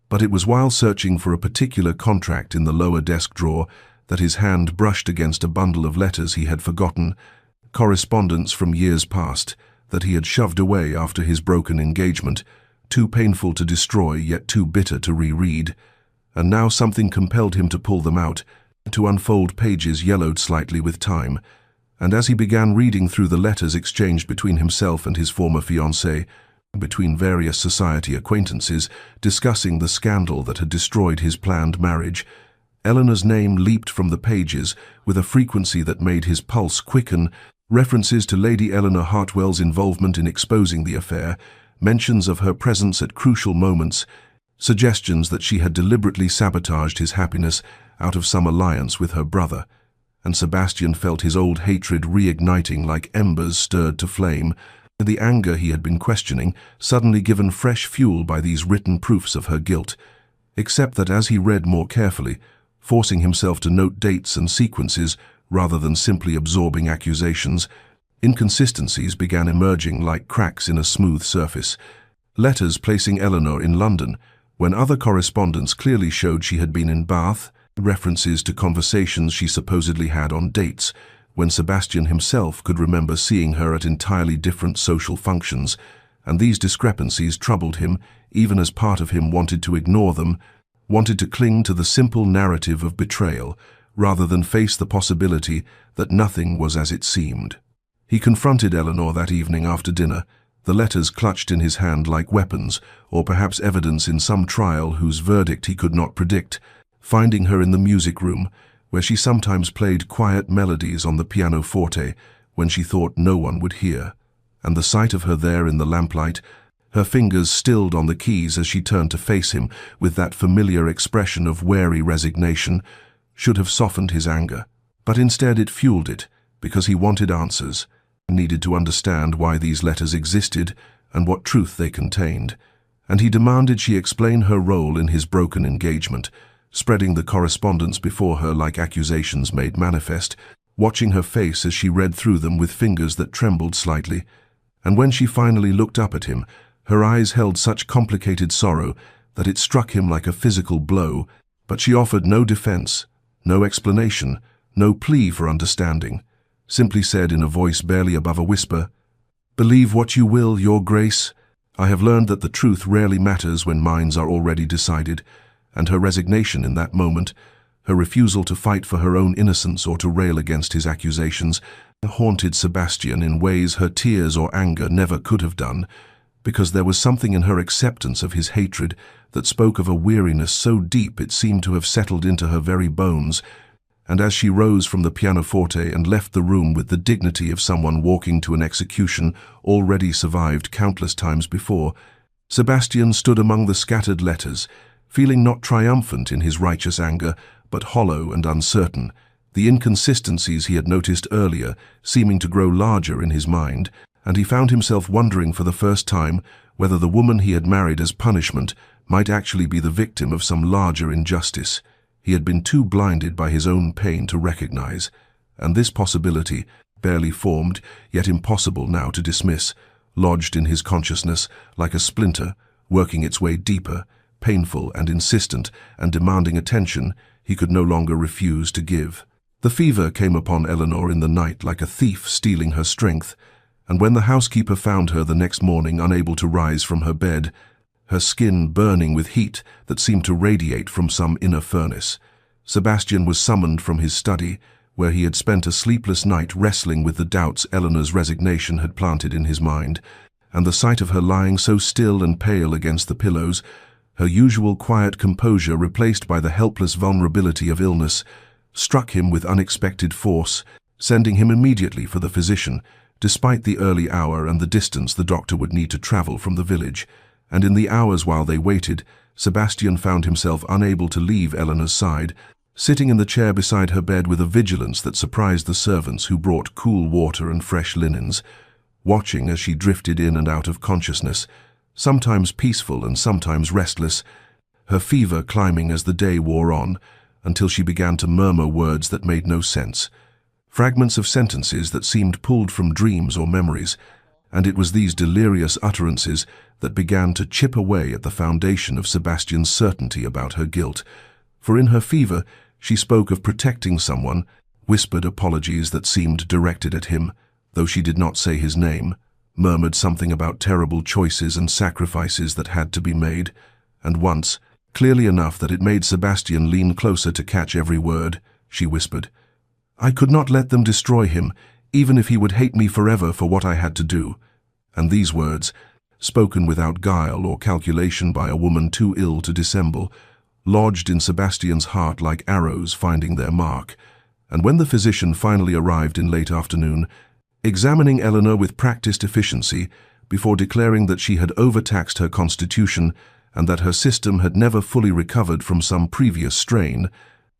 But it was while searching for a particular contract in the lower desk drawer that his hand brushed against a bundle of letters he had forgotten, correspondence from years past that he had shoved away after his broken engagement, too painful to destroy yet too bitter to reread, and now something compelled him to pull them out, to unfold pages yellowed slightly with time, and as he began reading through the letters exchanged between himself and his former fiancée, between various society acquaintances, discussing the scandal that had destroyed his planned marriage, Eleanor's name leaped from the pages with a frequency that made his pulse quicken. References to Lady Eleanor Hartwell's involvement in exposing the affair, mentions of her presence at crucial moments, suggestions that she had deliberately sabotaged his happiness out of some alliance with her brother, and Sebastian felt his old hatred reigniting like embers stirred to flame, the anger he had been questioning suddenly given fresh fuel by these written proofs of her guilt, except that as he read more carefully, forcing himself to note dates and sequences rather than simply absorbing accusations, inconsistencies began emerging like cracks in a smooth surface. Letters placing Eleanor in London, when other correspondence clearly showed she had been in Bath, references to conversations she supposedly had on dates, when Sebastian himself could remember seeing her at entirely different social functions, and these discrepancies troubled him, even as part of him wanted to ignore them, wanted to cling to the simple narrative of betrayal, rather than face the possibility that nothing was as it seemed. He confronted Eleanor that evening after dinner, the letters clutched in his hand like weapons, or perhaps evidence in some trial whose verdict he could not predict, finding her in the music room, where she sometimes played quiet melodies on the pianoforte when she thought no one would hear, and the sight of her there in the lamplight, her fingers stilled on the keys as she turned to face him with that familiar expression of wary resignation, should have softened his anger. But instead it fueled it, because he wanted answers, needed to understand why these letters existed and what truth they contained, and he demanded she explain her role in his broken engagement, spreading the correspondence before her like accusations made manifest, watching her face as she read through them with fingers that trembled slightly. And when she finally looked up at him, her eyes held such complicated sorrow that it struck him like a physical blow, But she offered no defense, no explanation, no plea for understanding, simply said in a voice barely above a whisper, "Believe what you will, Your Grace. I have learned that the truth rarely matters when minds are already decided," and her resignation in that moment, her refusal to fight for her own innocence or to rail against his accusations, haunted Sebastian in ways her tears or anger never could have done, because there was something in her acceptance of his hatred that spoke of a weariness so deep it seemed to have settled into her very bones. And as she rose from the pianoforte and left the room with the dignity of someone walking to an execution already survived countless times before, Sebastian stood among the scattered letters, feeling not triumphant in his righteous anger, but hollow and uncertain, the inconsistencies he had noticed earlier seeming to grow larger in his mind, and he found himself wondering for the first time whether the woman he had married as punishment might actually be the victim of some larger injustice. He had been too blinded by his own pain to recognize, and this possibility, barely formed, yet impossible now to dismiss, lodged in his consciousness like a splinter, working its way deeper, painful and insistent, and demanding attention he could no longer refuse to give. The fever came upon Eleanor in the night like a thief stealing her strength, and when the housekeeper found her the next morning unable to rise from her bed, her skin burning with heat that seemed to radiate from some inner furnace, Sebastian was summoned from his study, where he had spent a sleepless night wrestling with the doubts Eleanor's resignation had planted in his mind, and the sight of her lying so still and pale against the pillows, her usual quiet composure replaced by the helpless vulnerability of illness, struck him with unexpected force, sending him immediately for the physician, despite the early hour and the distance the doctor would need to travel from the village. And in the hours while they waited, Sebastian found himself unable to leave Eleanor's side, sitting in the chair beside her bed with a vigilance that surprised the servants who brought cool water and fresh linens, watching as she drifted in and out of consciousness, sometimes peaceful and sometimes restless, her fever climbing as the day wore on, until she began to murmur words that made no sense, fragments of sentences that seemed pulled from dreams or memories, and it was these delirious utterances that began to chip away at the foundation of Sebastian's certainty about her guilt. For in her fever, she spoke of protecting someone, whispered apologies that seemed directed at him, though she did not say his name, murmured something about terrible choices and sacrifices that had to be made, and once, clearly enough that it made Sebastian lean closer to catch every word, she whispered, "I could not let them destroy him, even if he would hate me forever for what I had to do." And these words, spoken without guile or calculation by a woman too ill to dissemble, lodged in Sebastian's heart like arrows finding their mark. And when the physician finally arrived in late afternoon, examining Eleanor with practiced efficiency, before declaring that she had overtaxed her constitution and that her system had never fully recovered from some previous strain,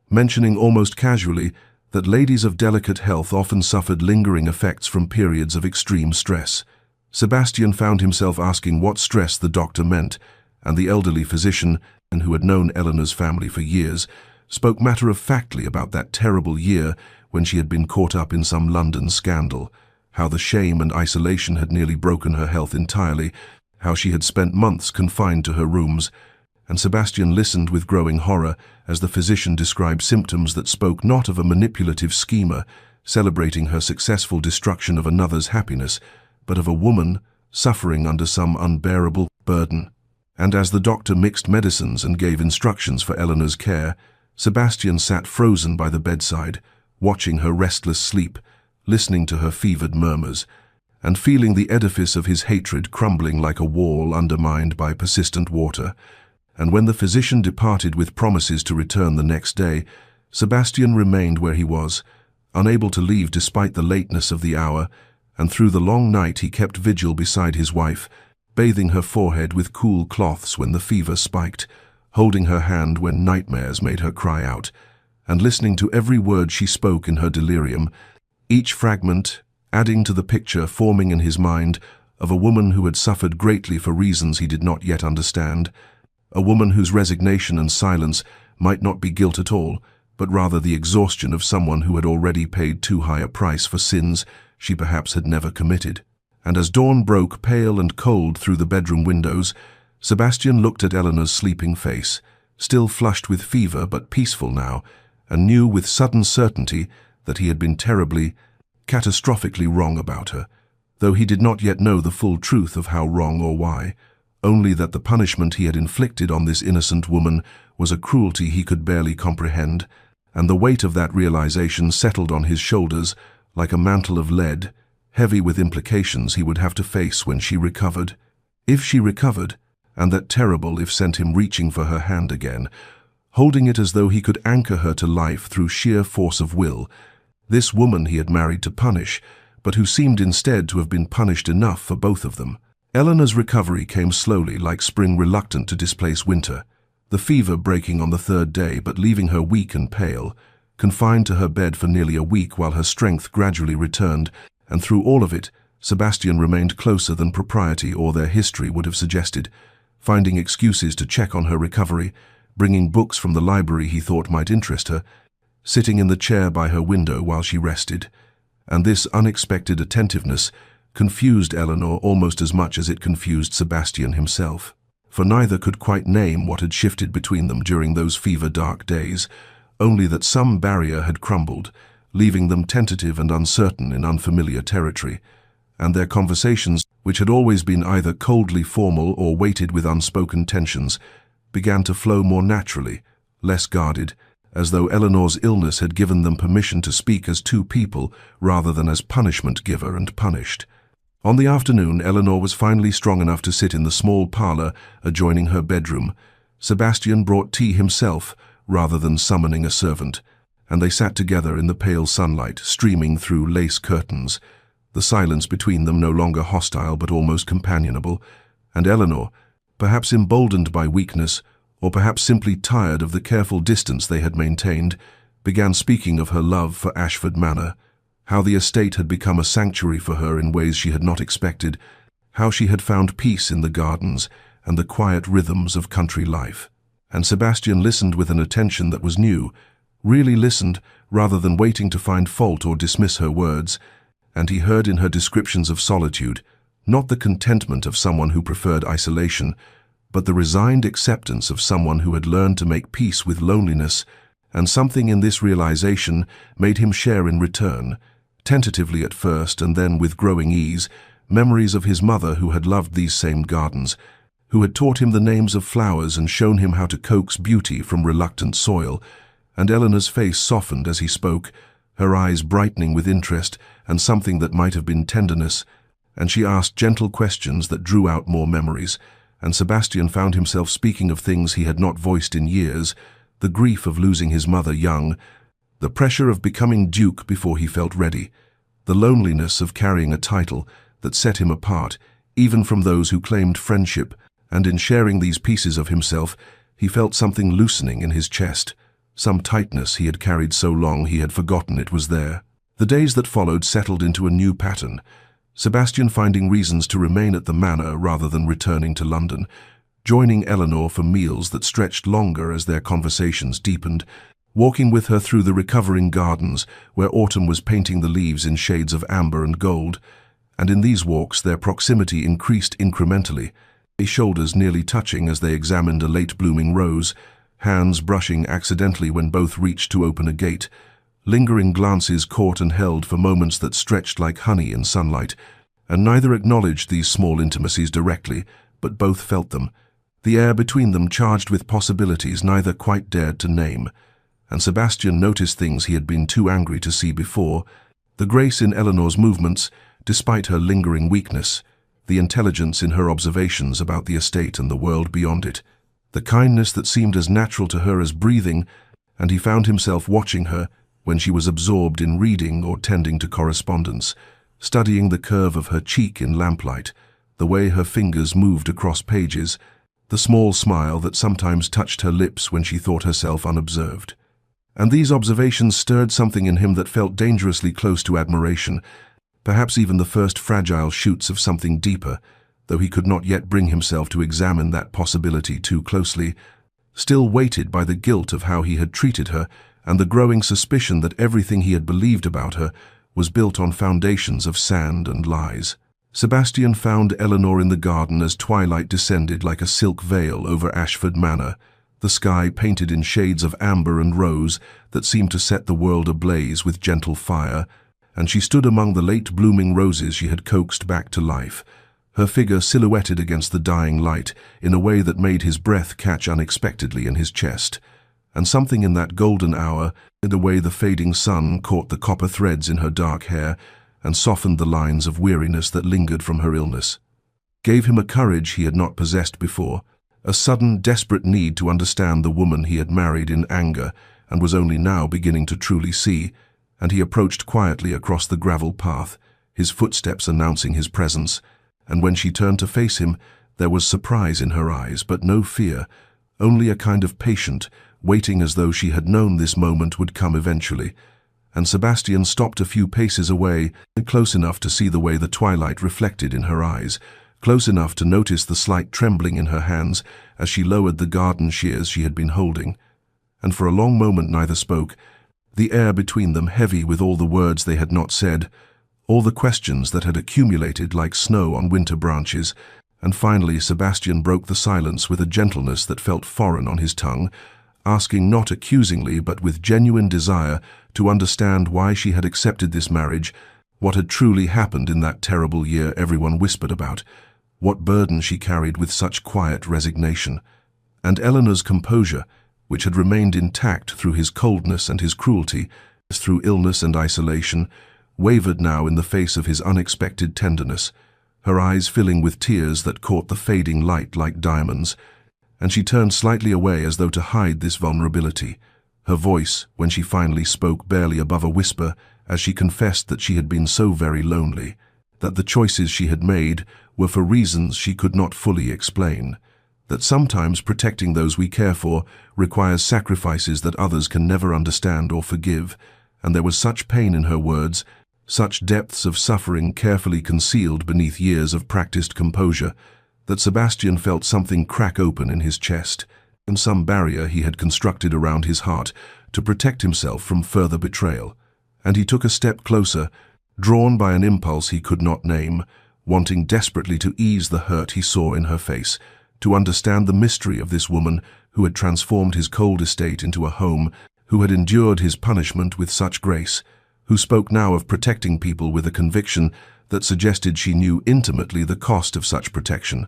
mentioning almost casually that ladies of delicate health often suffered lingering effects from periods of extreme stress, Sebastian found himself asking what stress the doctor meant, and the elderly physician, who had known Eleanor's family for years, spoke matter-of-factly about that terrible year when she had been caught up in some London scandal, how the shame and isolation had nearly broken her health entirely, how she had spent months confined to her rooms, and Sebastian listened with growing horror as the physician described symptoms that spoke not of a manipulative schemer celebrating her successful destruction of another's happiness, but of a woman suffering under some unbearable burden. And as the doctor mixed medicines and gave instructions for Eleanor's care, Sebastian sat frozen by the bedside, watching her restless sleep, listening to her fevered murmurs, and feeling the edifice of his hatred crumbling like a wall undermined by persistent water. And when the physician departed with promises to return the next day, Sebastian remained where he was, unable to leave despite the lateness of the hour, and through the long night he kept vigil beside his wife, bathing her forehead with cool cloths when the fever spiked, holding her hand when nightmares made her cry out, and listening to every word she spoke in her delirium, each fragment adding to the picture forming in his mind of a woman who had suffered greatly for reasons he did not yet understand, a woman whose resignation and silence might not be guilt at all, but rather the exhaustion of someone who had already paid too high a price for sins she perhaps had never committed. And as dawn broke pale and cold through the bedroom windows, Sebastian looked at Eleanor's sleeping face, still flushed with fever but peaceful now, and knew with sudden certainty that he had been terribly, catastrophically wrong about her, though he did not yet know the full truth of how wrong or why, only that the punishment he had inflicted on this innocent woman was a cruelty he could barely comprehend, and the weight of that realization settled on his shoulders like a mantle of lead, heavy with implications he would have to face when she recovered. If she recovered, and that terrible if sent him reaching for her hand again, holding it as though he could anchor her to life through sheer force of will, this woman he had married to punish, but who seemed instead to have been punished enough for both of them. Eleanor's recovery came slowly, like spring reluctant to displace winter, the fever breaking on the third day but leaving her weak and pale, confined to her bed for nearly a week while her strength gradually returned, and through all of it, Sebastian remained closer than propriety or their history would have suggested, finding excuses to check on her recovery, bringing books from the library he thought might interest her, sitting in the chair by her window while she rested. And this unexpected attentiveness confused Eleanor almost as much as it confused Sebastian himself, for neither could quite name what had shifted between them during those fever-dark days, only that some barrier had crumbled, leaving them tentative and uncertain in unfamiliar territory, and their conversations, which had always been either coldly formal or weighted with unspoken tensions, began to flow more naturally, less guarded, as though Eleanor's illness had given them permission to speak as two people rather than as punishment giver and punished. On the afternoon, Eleanor was finally strong enough to sit in the small parlor adjoining her bedroom. Sebastian brought tea himself, rather than summoning a servant, and they sat together in the pale sunlight, streaming through lace curtains, the silence between them no longer hostile but almost companionable, and Eleanor, perhaps emboldened by weakness, or perhaps simply tired of the careful distance they had maintained, began speaking of her love for Ashford Manor, how the estate had become a sanctuary for her in ways she had not expected, how she had found peace in the gardens and the quiet rhythms of country life. And Sebastian listened with an attention that was new, really listened rather than waiting to find fault or dismiss her words, and he heard in her descriptions of solitude, not the contentment of someone who preferred isolation, but the resigned acceptance of someone who had learned to make peace with loneliness, and something in this realization made him share in return, tentatively at first and then with growing ease, memories of his mother who had loved these same gardens, who had taught him the names of flowers and shown him how to coax beauty from reluctant soil, and Eleanor's face softened as he spoke, her eyes brightening with interest and something that might have been tenderness, and she asked gentle questions that drew out more memories, and Sebastian found himself speaking of things he had not voiced in years, the grief of losing his mother young, the pressure of becoming duke before he felt ready, the loneliness of carrying a title that set him apart, even from those who claimed friendship, and in sharing these pieces of himself, he felt something loosening in his chest, some tightness he had carried so long he had forgotten it was there. The days that followed settled into a new pattern, Sebastian finding reasons to remain at the manor rather than returning to London, joining Eleanor for meals that stretched longer as their conversations deepened, walking with her through the recovering gardens where autumn was painting the leaves in shades of amber and gold, and in these walks their proximity increased incrementally, their shoulders nearly touching as they examined a late-blooming rose, hands brushing accidentally when both reached to open a gate, lingering glances caught and held for moments that stretched like honey in sunlight, and neither acknowledged these small intimacies directly, but both felt them, the air between them charged with possibilities neither quite dared to name. And Sebastian noticed things he had been too angry to see before, the grace in Eleanor's movements, despite her lingering weakness, the intelligence in her observations about the estate and the world beyond it, the kindness that seemed as natural to her as breathing, and he found himself watching her when she was absorbed in reading or tending to correspondence, studying the curve of her cheek in lamplight, the way her fingers moved across pages, the small smile that sometimes touched her lips when she thought herself unobserved. And these observations stirred something in him that felt dangerously close to admiration, perhaps even the first fragile shoots of something deeper, though he could not yet bring himself to examine that possibility too closely, still weighted by the guilt of how he had treated her and the growing suspicion that everything he had believed about her was built on foundations of sand and lies. Sebastian found Eleanor in the garden as twilight descended like a silk veil over Ashford Manor, the sky painted in shades of amber and rose that seemed to set the world ablaze with gentle fire, and she stood among the late-blooming roses she had coaxed back to life, her figure silhouetted against the dying light in a way that made his breath catch unexpectedly in his chest. And something in that golden hour, in the way the fading sun caught the copper threads in her dark hair and softened the lines of weariness that lingered from her illness, gave him a courage he had not possessed before, a sudden, desperate need to understand the woman he had married in anger and was only now beginning to truly see, and he approached quietly across the gravel path, his footsteps announcing his presence, and when she turned to face him, there was surprise in her eyes, but no fear, only a kind of patient, waiting as though she had known this moment would come eventually. And Sebastian stopped a few paces away, close enough to see the way the twilight reflected in her eyes, close enough to notice the slight trembling in her hands as she lowered the garden shears she had been holding. And for a long moment neither spoke, the air between them heavy with all the words they had not said, all the questions that had accumulated like snow on winter branches. And finally Sebastian broke the silence with a gentleness that felt foreign on his tongue, asking not accusingly but with genuine desire to understand why she had accepted this marriage, what had truly happened in that terrible year everyone whispered about, what burden she carried with such quiet resignation. And Eleanor's composure, which had remained intact through his coldness and his cruelty, through illness and isolation, wavered now in the face of his unexpected tenderness, her eyes filling with tears that caught the fading light like diamonds, and she turned slightly away as though to hide this vulnerability. Her voice, when she finally spoke barely above a whisper, as she confessed that she had been so very lonely, that the choices she had made were for reasons she could not fully explain, that sometimes protecting those we care for requires sacrifices that others can never understand or forgive, and there was such pain in her words, such depths of suffering carefully concealed beneath years of practiced composure, that Sebastian felt something crack open in his chest, and some barrier he had constructed around his heart to protect himself from further betrayal. And he took a step closer, drawn by an impulse he could not name, wanting desperately to ease the hurt he saw in her face, to understand the mystery of this woman who had transformed his cold estate into a home, who had endured his punishment with such grace, who spoke now of protecting people with a conviction that suggested she knew intimately the cost of such protection.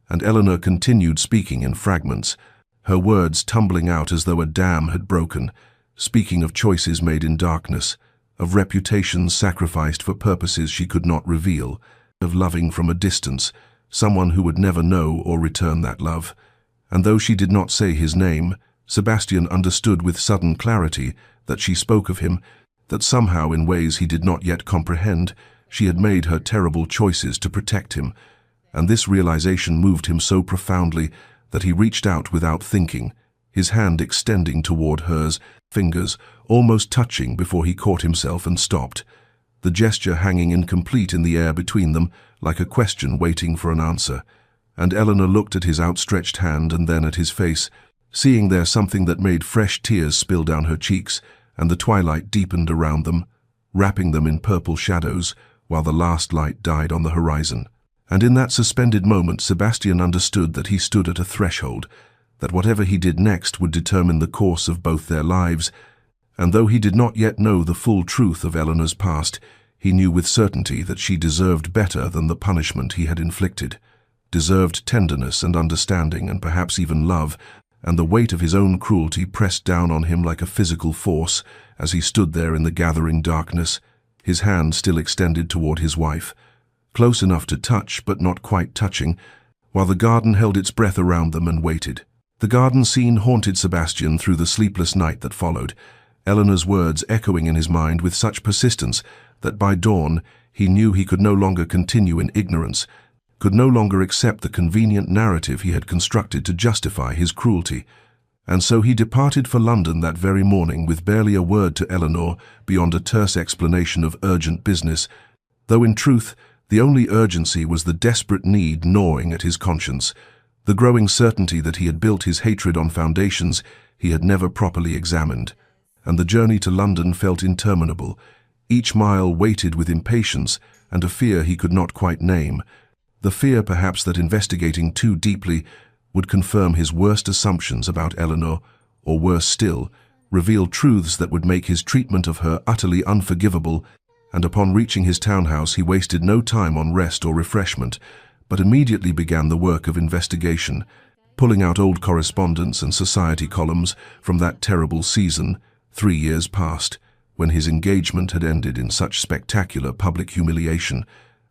And Eleanor continued speaking in fragments, her words tumbling out as though a dam had broken, speaking of choices made in darkness, of reputations sacrificed for purposes she could not reveal, of loving from a distance, someone who would never know or return that love. And though she did not say his name, Sebastian understood with sudden clarity that she spoke of him, that somehow in ways he did not yet comprehend, she had made her terrible choices to protect him, and this realization moved him so profoundly that he reached out without thinking, his hand extending toward hers, fingers almost touching before he caught himself and stopped, the gesture hanging incomplete in the air between them like a question waiting for an answer. And Eleanor looked at his outstretched hand and then at his face, seeing there something that made fresh tears spill down her cheeks, and the twilight deepened around them, wrapping them in purple shadows, while the last light died on the horizon. And in that suspended moment Sebastian understood that he stood at a threshold, that whatever he did next would determine the course of both their lives, and though he did not yet know the full truth of Eleanor's past, he knew with certainty that she deserved better than the punishment he had inflicted, deserved tenderness and understanding and perhaps even love, and the weight of his own cruelty pressed down on him like a physical force as he stood there in the gathering darkness, his hand still extended toward his wife, close enough to touch but not quite touching, while the garden held its breath around them and waited. The garden scene haunted Sebastian through the sleepless night that followed, Eleanor's words echoing in his mind with such persistence that by dawn he knew he could no longer continue in ignorance, could no longer accept the convenient narrative he had constructed to justify his cruelty. And so he departed for London that very morning with barely a word to Eleanor beyond a terse explanation of urgent business, though in truth the only urgency was the desperate need gnawing at his conscience, the growing certainty that he had built his hatred on foundations he had never properly examined. And the journey to London felt interminable, each mile weighted with impatience and a fear he could not quite name, the fear perhaps that investigating too deeply would confirm his worst assumptions about Eleanor, or worse still, reveal truths that would make his treatment of her utterly unforgivable, and upon reaching his townhouse he wasted no time on rest or refreshment, but immediately began the work of investigation, pulling out old correspondence and society columns from that terrible season, 3 years past, when his engagement had ended in such spectacular public humiliation,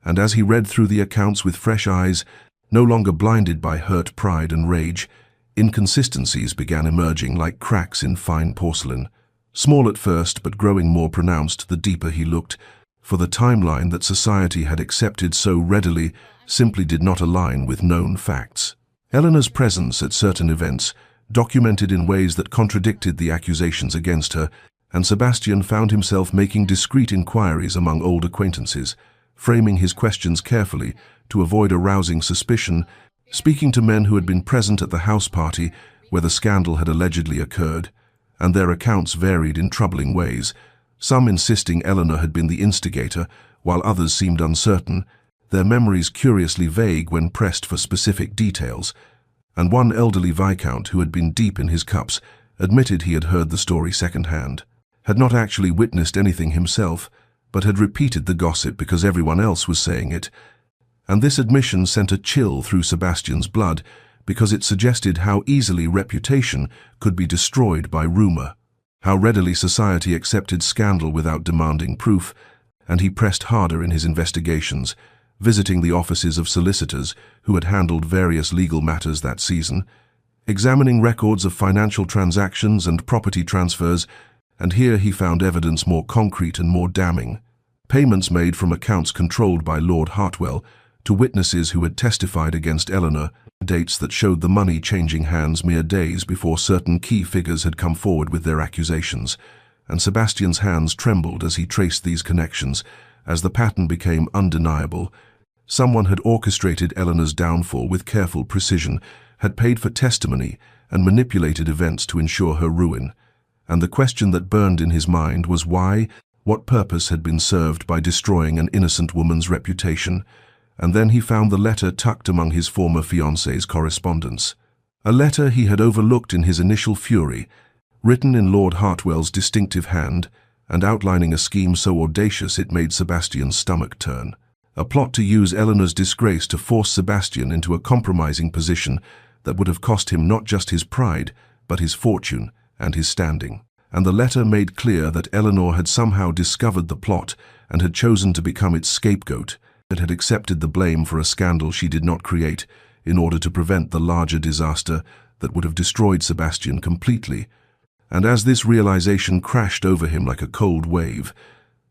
and as he read through the accounts with fresh eyes, no longer blinded by hurt pride and rage, inconsistencies began emerging like cracks in fine porcelain. Small at first, but growing more pronounced the deeper he looked, for the timeline that society had accepted so readily simply did not align with known facts. Eleanor's presence at certain events, documented in ways that contradicted the accusations against her, and Sebastian found himself making discreet inquiries among old acquaintances, framing his questions carefully to avoid arousing suspicion, speaking to men who had been present at the house party where the scandal had allegedly occurred, and their accounts varied in troubling ways, some insisting Eleanor had been the instigator, while others seemed uncertain, their memories curiously vague when pressed for specific details, and one elderly viscount who had been deep in his cups admitted he had heard the story second-hand, had not actually witnessed anything himself, but had repeated the gossip because everyone else was saying it, and this admission sent a chill through Sebastian's blood because it suggested how easily reputation could be destroyed by rumor, how readily society accepted scandal without demanding proof, and he pressed harder in his investigations, visiting the offices of solicitors who had handled various legal matters that season, examining records of financial transactions and property transfers, and here he found evidence more concrete and more damning. Payments made from accounts controlled by Lord Hartwell to witnesses who had testified against Eleanor, dates that showed the money changing hands mere days before certain key figures had come forward with their accusations, and Sebastian's hands trembled as he traced these connections, as the pattern became undeniable. Someone had orchestrated Eleanor's downfall with careful precision, had paid for testimony, and manipulated events to ensure her ruin. And the question that burned in his mind was why, what purpose had been served by destroying an innocent woman's reputation? And then he found the letter tucked among his former fiancée's correspondence. A letter he had overlooked in his initial fury, written in Lord Hartwell's distinctive hand, and outlining a scheme so audacious it made Sebastian's stomach turn. A plot to use Eleanor's disgrace to force Sebastian into a compromising position that would have cost him not just his pride, but his fortune and his standing. And the letter made clear that Eleanor had somehow discovered the plot and had chosen to become its scapegoat, that had accepted the blame for a scandal she did not create in order to prevent the larger disaster that would have destroyed Sebastian completely. And as this realization crashed over him like a cold wave,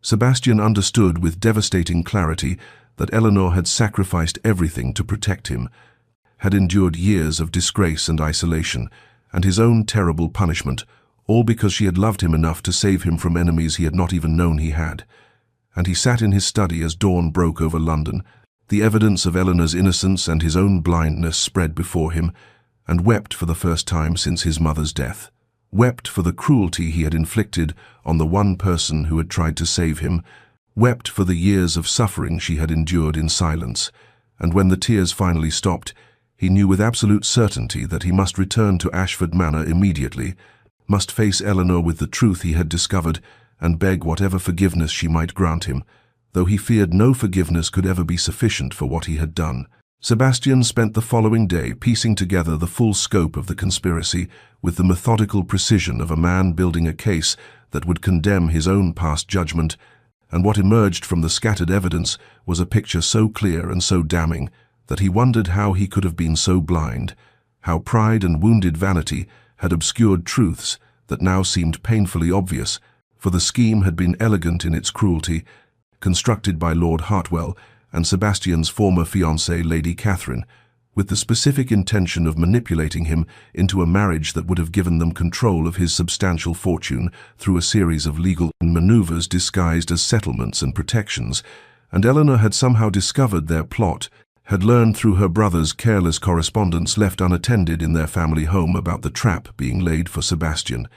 Sebastian understood with devastating clarity that Eleanor had sacrificed everything to protect him, had endured years of disgrace and isolation, and his own terrible punishment, all because she had loved him enough to save him from enemies he had not even known he had. And he sat in his study as dawn broke over London, the evidence of Eleanor's innocence and his own blindness spread before him, and wept for the first time since his mother's death. Wept for the cruelty he had inflicted on the one person who had tried to save him, wept for the years of suffering she had endured in silence, and when the tears finally stopped, he knew with absolute certainty that he must return to Ashford Manor immediately, must face Eleanor with the truth he had discovered, and beg whatever forgiveness she might grant him, though he feared no forgiveness could ever be sufficient for what he had done. Sebastian spent the following day piecing together the full scope of the conspiracy with the methodical precision of a man building a case that would condemn his own past judgment, and what emerged from the scattered evidence was a picture so clear and so damning that he wondered how he could have been so blind, how pride and wounded vanity had obscured truths that now seemed painfully obvious, for the scheme had been elegant in its cruelty, constructed by Lord Hartwell and Sebastian's former fiancée, Lady Catherine, with the specific intention of manipulating him into a marriage that would have given them control of his substantial fortune through a series of legal maneuvers disguised as settlements and protections, and Eleanor had somehow discovered their plot, had learned through her brother's careless correspondence left unattended in their family home about the trap being laid for Sebastian,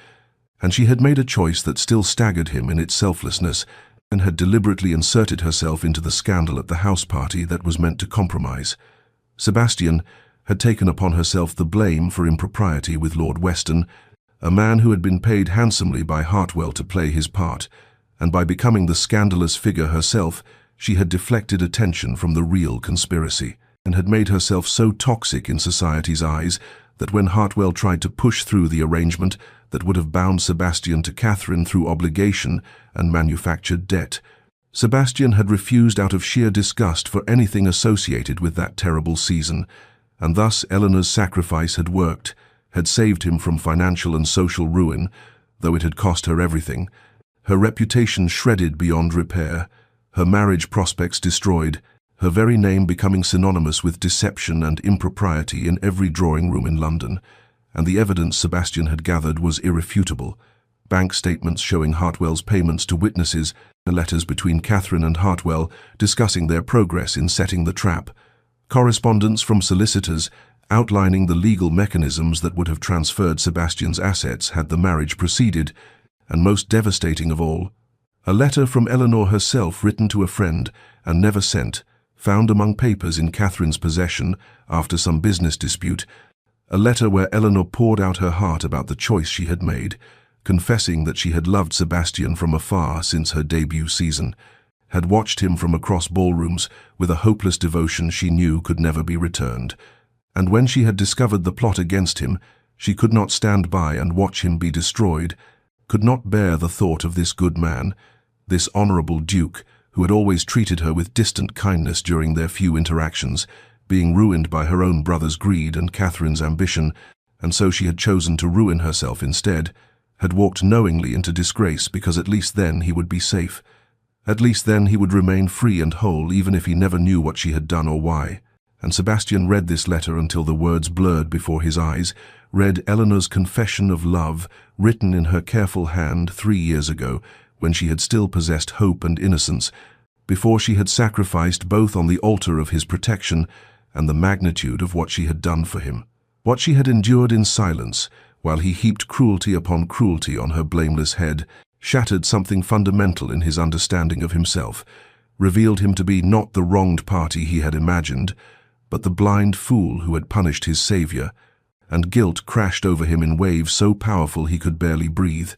and she had made a choice that still staggered him in its selflessness, and had deliberately inserted herself into the scandal at the house party that was meant to compromise. Sebastian, had taken upon herself the blame for impropriety with Lord Weston, a man who had been paid handsomely by Hartwell to play his part, and by becoming the scandalous figure herself, she had deflected attention from the real conspiracy, and had made herself so toxic in society's eyes that when Hartwell tried to push through the arrangement that would have bound Sebastian to Catherine through obligation and manufactured debt, Sebastian had refused out of sheer disgust for anything associated with that terrible season, and thus Eleanor's sacrifice had worked, had saved him from financial and social ruin, though it had cost her everything, her reputation shredded beyond repair, her marriage prospects destroyed, her very name becoming synonymous with deception and impropriety in every drawing room in London, and the evidence Sebastian had gathered was irrefutable. Bank statements showing Hartwell's payments to witnesses, the letters between Catherine and Hartwell discussing their progress in setting the trap, correspondence from solicitors outlining the legal mechanisms that would have transferred Sebastian's assets had the marriage proceeded, and most devastating of all, a letter from Eleanor herself written to a friend and never sent, found among papers in Catherine's possession after some business dispute, a letter where Eleanor poured out her heart about the choice she had made, confessing that she had loved Sebastian from afar since her debut season, had watched him from across ballrooms with a hopeless devotion she knew could never be returned, and when she had discovered the plot against him, she could not stand by and watch him be destroyed, could not bear the thought of this good man, this honourable duke, who had always treated her with distant kindness during their few interactions, being ruined by her own brother's greed and Catherine's ambition, and so she had chosen to ruin herself instead, had walked knowingly into disgrace because at least then he would be safe. At least then he would remain free and whole even if he never knew what she had done or why. And Sebastian read this letter until the words blurred before his eyes, read Eleanor's confession of love written in her careful hand 3 years ago, when she had still possessed hope and innocence, before she had sacrificed both on the altar of his protection and the magnitude of what she had done for him. What she had endured in silence, while he heaped cruelty upon cruelty on her blameless head, shattered something fundamental in his understanding of himself, revealed him to be not the wronged party he had imagined, but the blind fool who had punished his saviour, and guilt crashed over him in waves so powerful he could barely breathe.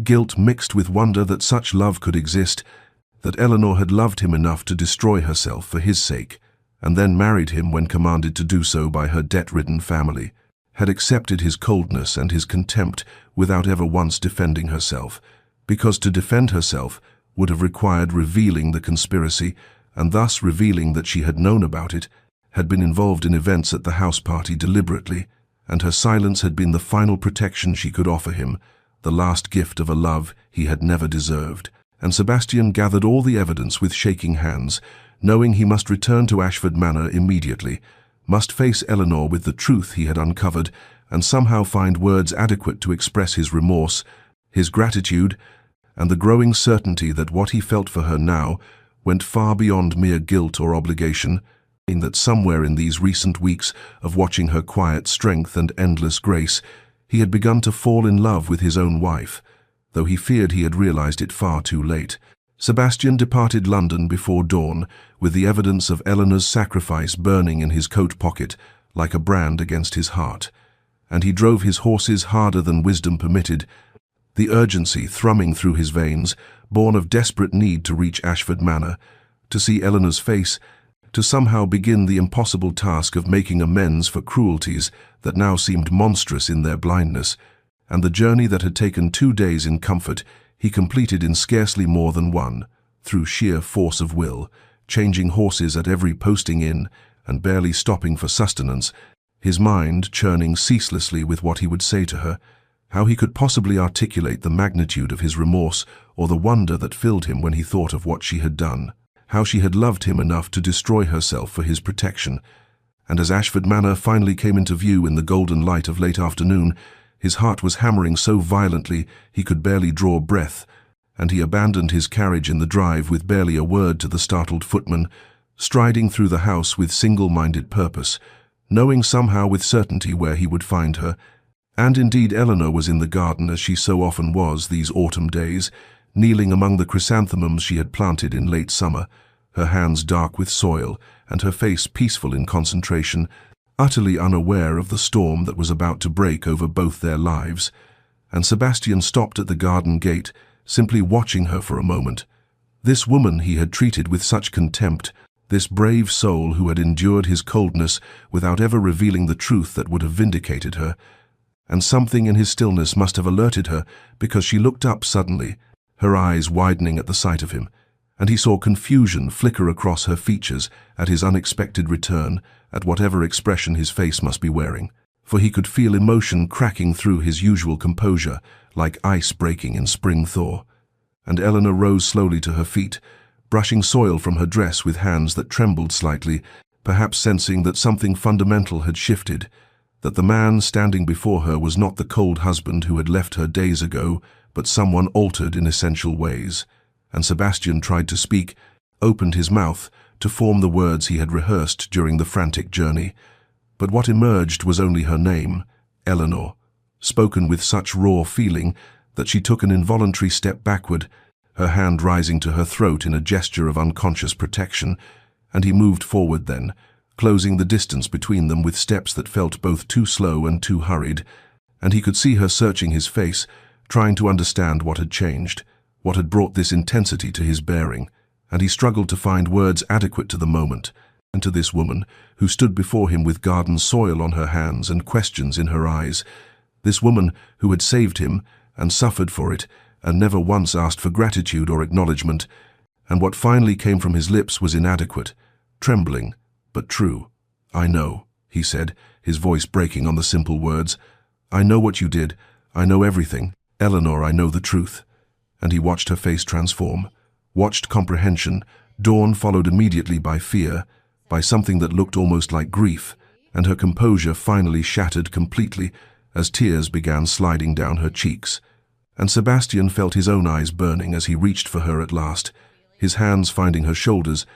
Guilt mixed with wonder that such love could exist, that Eleanor had loved him enough to destroy herself for his sake, and then married him when commanded to do so by her debt-ridden family, had accepted his coldness and his contempt without ever once defending herself, because to defend herself would have required revealing the conspiracy, and thus revealing that she had known about it, had been involved in events at the house party deliberately, and her silence had been the final protection she could offer him, the last gift of a love he had never deserved. And Sebastian gathered all the evidence with shaking hands, knowing he must return to Ashford Manor immediately, must face Eleanor with the truth he had uncovered, and somehow find words adequate to express his remorse, his gratitude, and the growing certainty that what he felt for her now went far beyond mere guilt or obligation, in that somewhere in these recent weeks of watching her quiet strength and endless grace, he had begun to fall in love with his own wife, though he feared he had realized it far too late. Sebastian departed London before dawn, with the evidence of Eleanor's sacrifice burning in his coat pocket like a brand against his heart, and he drove his horses harder than wisdom permitted, the urgency thrumming through his veins, born of desperate need to reach Ashford Manor, to see Eleanor's face, to somehow begin the impossible task of making amends for cruelties that now seemed monstrous in their blindness, and the journey that had taken 2 days in comfort he completed in scarcely more than 1, through sheer force of will, changing horses at every posting inn and barely stopping for sustenance, his mind churning ceaselessly with what he would say to her, how he could possibly articulate the magnitude of his remorse or the wonder that filled him when he thought of what she had done, how she had loved him enough to destroy herself for his protection. And as Ashford Manor finally came into view in the golden light of late afternoon, his heart was hammering so violently he could barely draw breath, and he abandoned his carriage in the drive with barely a word to the startled footman, striding through the house with single-minded purpose, knowing somehow with certainty where he would find her. And indeed Eleanor was in the garden as she so often was these autumn days, kneeling among the chrysanthemums she had planted in late summer, her hands dark with soil and her face peaceful in concentration, utterly unaware of the storm that was about to break over both their lives, and Sebastian stopped at the garden gate, simply watching her for a moment. This woman he had treated with such contempt, this brave soul who had endured his coldness without ever revealing the truth that would have vindicated her, and something in his stillness must have alerted her, because she looked up suddenly, her eyes widening at the sight of him, and he saw confusion flicker across her features at his unexpected return, at whatever expression his face must be wearing, for he could feel emotion cracking through his usual composure, like ice breaking in spring thaw. And Eleanor rose slowly to her feet, brushing soil from her dress with hands that trembled slightly, perhaps sensing that something fundamental had shifted, that the man standing before her was not the cold husband who had left her days ago, but someone altered in essential ways. And Sebastian tried to speak, opened his mouth to form the words he had rehearsed during the frantic journey. But what emerged was only her name, Eleanor, spoken with such raw feeling that she took an involuntary step backward, her hand rising to her throat in a gesture of unconscious protection, and he moved forward then, closing the distance between them with steps that felt both too slow and too hurried, and he could see her searching his face, trying to understand what had changed, what had brought this intensity to his bearing, and he struggled to find words adequate to the moment, and to this woman, who stood before him with garden soil on her hands and questions in her eyes, this woman who had saved him and suffered for it, and never once asked for gratitude or acknowledgement, and what finally came from his lips was inadequate, trembling, but true. "I know," he said, his voice breaking on the simple words. "I know what you did. I know everything. Eleanor, I know the truth." And he watched her face transform, watched comprehension, dawn followed immediately by fear, by something that looked almost like grief, and her composure finally shattered completely as tears began sliding down her cheeks. And Sebastian felt his own eyes burning as he reached for her at last, his hands finding her shoulders,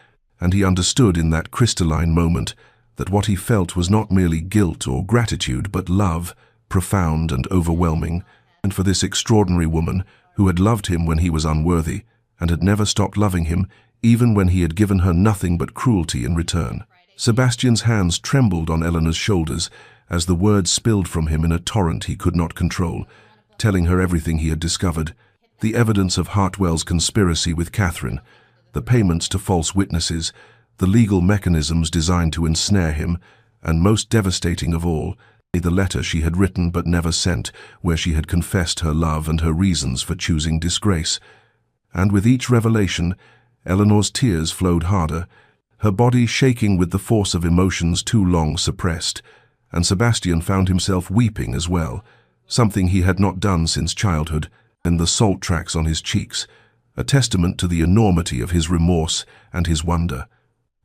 and he understood in that crystalline moment that what he felt was not merely guilt or gratitude, but love, profound and overwhelming, and for this extraordinary woman who had loved him when he was unworthy, and had never stopped loving him, even when he had given her nothing but cruelty in return. Sebastian's hands trembled on Eleanor's shoulders as the words spilled from him in a torrent he could not control, telling her everything he had discovered, the evidence of Hartwell's conspiracy with Catherine, the payments to false witnesses, the legal mechanisms designed to ensnare him, and most devastating of all, the letter she had written but never sent, where she had confessed her love and her reasons for choosing disgrace. And with each revelation, Eleanor's tears flowed harder, her body shaking with the force of emotions too long suppressed, and Sebastian found himself weeping as well, something he had not done since childhood, and the salt tracks on his cheeks, a testament to the enormity of his remorse and his wonder.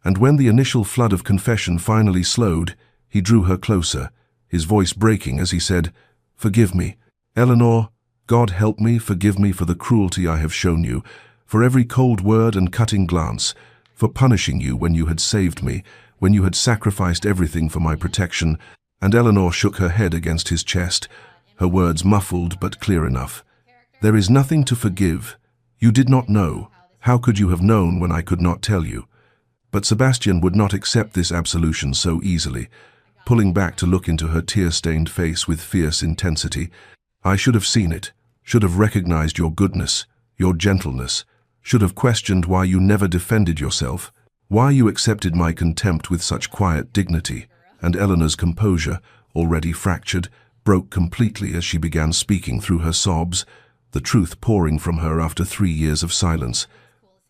And when the initial flood of confession finally slowed, he drew her closer, his voice breaking as he said, "Forgive me, Eleanor, God help me, forgive me for the cruelty I have shown you, for every cold word and cutting glance, for punishing you when you had saved me, when you had sacrificed everything for my protection." And Eleanor shook her head against his chest, her words muffled but clear enough. "There is nothing to forgive. You did not know. How could you have known when I could not tell you?" But Sebastian would not accept this absolution so easily, pulling back to look into her tear-stained face with fierce intensity. "I should have seen it, should have recognized your goodness, your gentleness, should have questioned why you never defended yourself, why you accepted my contempt with such quiet dignity." And Eleanor's composure, already fractured, broke completely as she began speaking through her sobs, the truth pouring from her after 3 years of silence.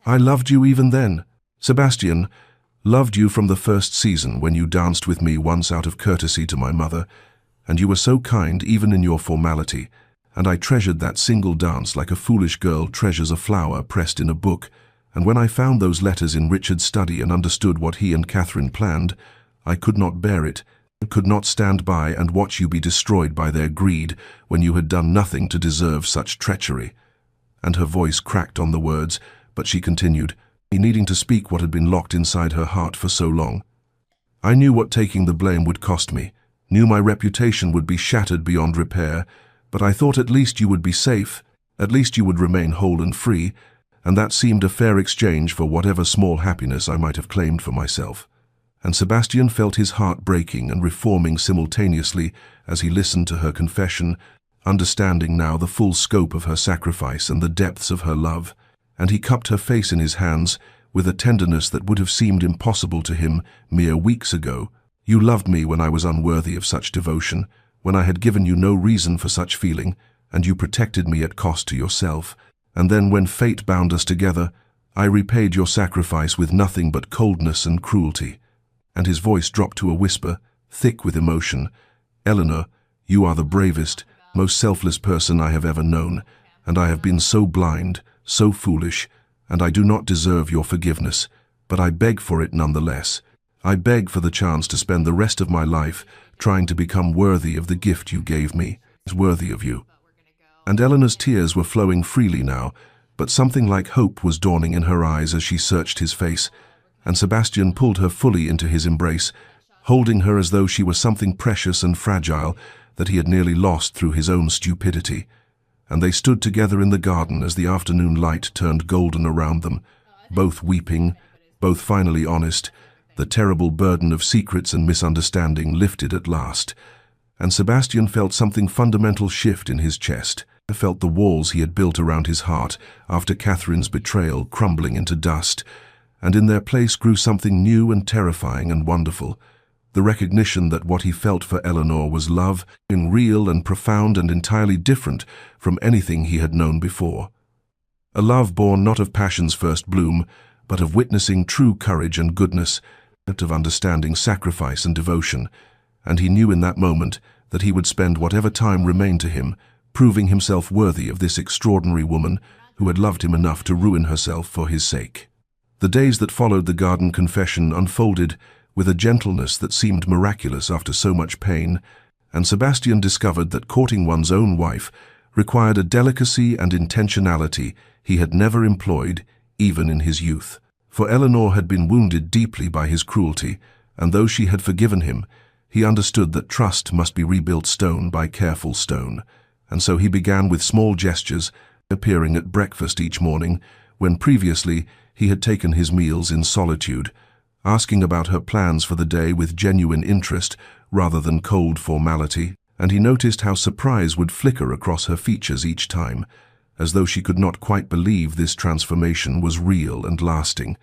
"I loved you even then, Sebastian, loved you from the first season when you danced with me once out of courtesy to my mother, and you were so kind even in your formality, and I treasured that single dance like a foolish girl treasures a flower pressed in a book, and when I found those letters in Richard's study and understood what he and Catherine planned, I could not bear it, could not stand by and watch you be destroyed by their greed when you had done nothing to deserve such treachery." And her voice cracked on the words, but she continued, needing to speak what had been locked inside her heart for so long. "I knew what taking the blame would cost me, knew my reputation would be shattered beyond repair, but I thought at least you would be safe, at least you would remain whole and free, and that seemed a fair exchange for whatever small happiness I might have claimed for myself." And Sebastian felt his heart breaking and reforming simultaneously as he listened to her confession, understanding now the full scope of her sacrifice and the depths of her love. And he cupped her face in his hands with a tenderness that would have seemed impossible to him mere weeks ago. "You loved me when I was unworthy of such devotion, when I had given you no reason for such feeling, and you protected me at cost to yourself. And then when fate bound us together, I repaid your sacrifice with nothing but coldness and cruelty." And his voice dropped to a whisper, thick with emotion. "Eleanor, you are the bravest, most selfless person I have ever known, and I have been so blind, so foolish, and I do not deserve your forgiveness, but I beg for it nonetheless. I beg for the chance to spend the rest of my life trying to become worthy of the gift you gave me, worthy of you." And Eleanor's tears were flowing freely now, but something like hope was dawning in her eyes as she searched his face, and Sebastian pulled her fully into his embrace, holding her as though she were something precious and fragile that he had nearly lost through his own stupidity. And they stood together in the garden as the afternoon light turned golden around them, both weeping, both finally honest, the terrible burden of secrets and misunderstanding lifted at last. And Sebastian felt something fundamental shift in his chest. He felt the walls he had built around his heart after Catherine's betrayal crumbling into dust, and in their place grew something new and terrifying and wonderful. The recognition that what he felt for Eleanor was love, real and profound and entirely different from anything he had known before. A love born not of passion's first bloom, but of witnessing true courage and goodness, of understanding sacrifice and devotion, and he knew in that moment that he would spend whatever time remained to him, proving himself worthy of this extraordinary woman who had loved him enough to ruin herself for his sake. The days that followed the garden confession unfolded with a gentleness that seemed miraculous after so much pain, and Sebastian discovered that courting one's own wife required a delicacy and intentionality he had never employed, even in his youth. For Eleanor had been wounded deeply by his cruelty, and though she had forgiven him, he understood that trust must be rebuilt stone by careful stone, and so he began with small gestures, appearing at breakfast each morning, when previously he had taken his meals in solitude, asking about her plans for the day with genuine interest rather than cold formality, and he noticed how surprise would flicker across her features each time, as though she could not quite believe this transformation was real and lasting.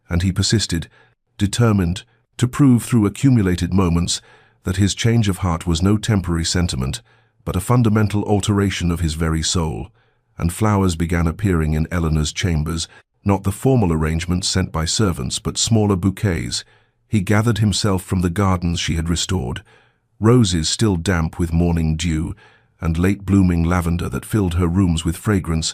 And he persisted, determined to prove through accumulated moments that his change of heart was no temporary sentiment, but a fundamental alteration of his very soul. And flowers began appearing in Eleanor's chambers, not the formal arrangements sent by servants, but smaller bouquets. He gathered himself from the gardens she had restored, roses still damp with morning dew, and late-blooming lavender that filled her rooms with fragrance,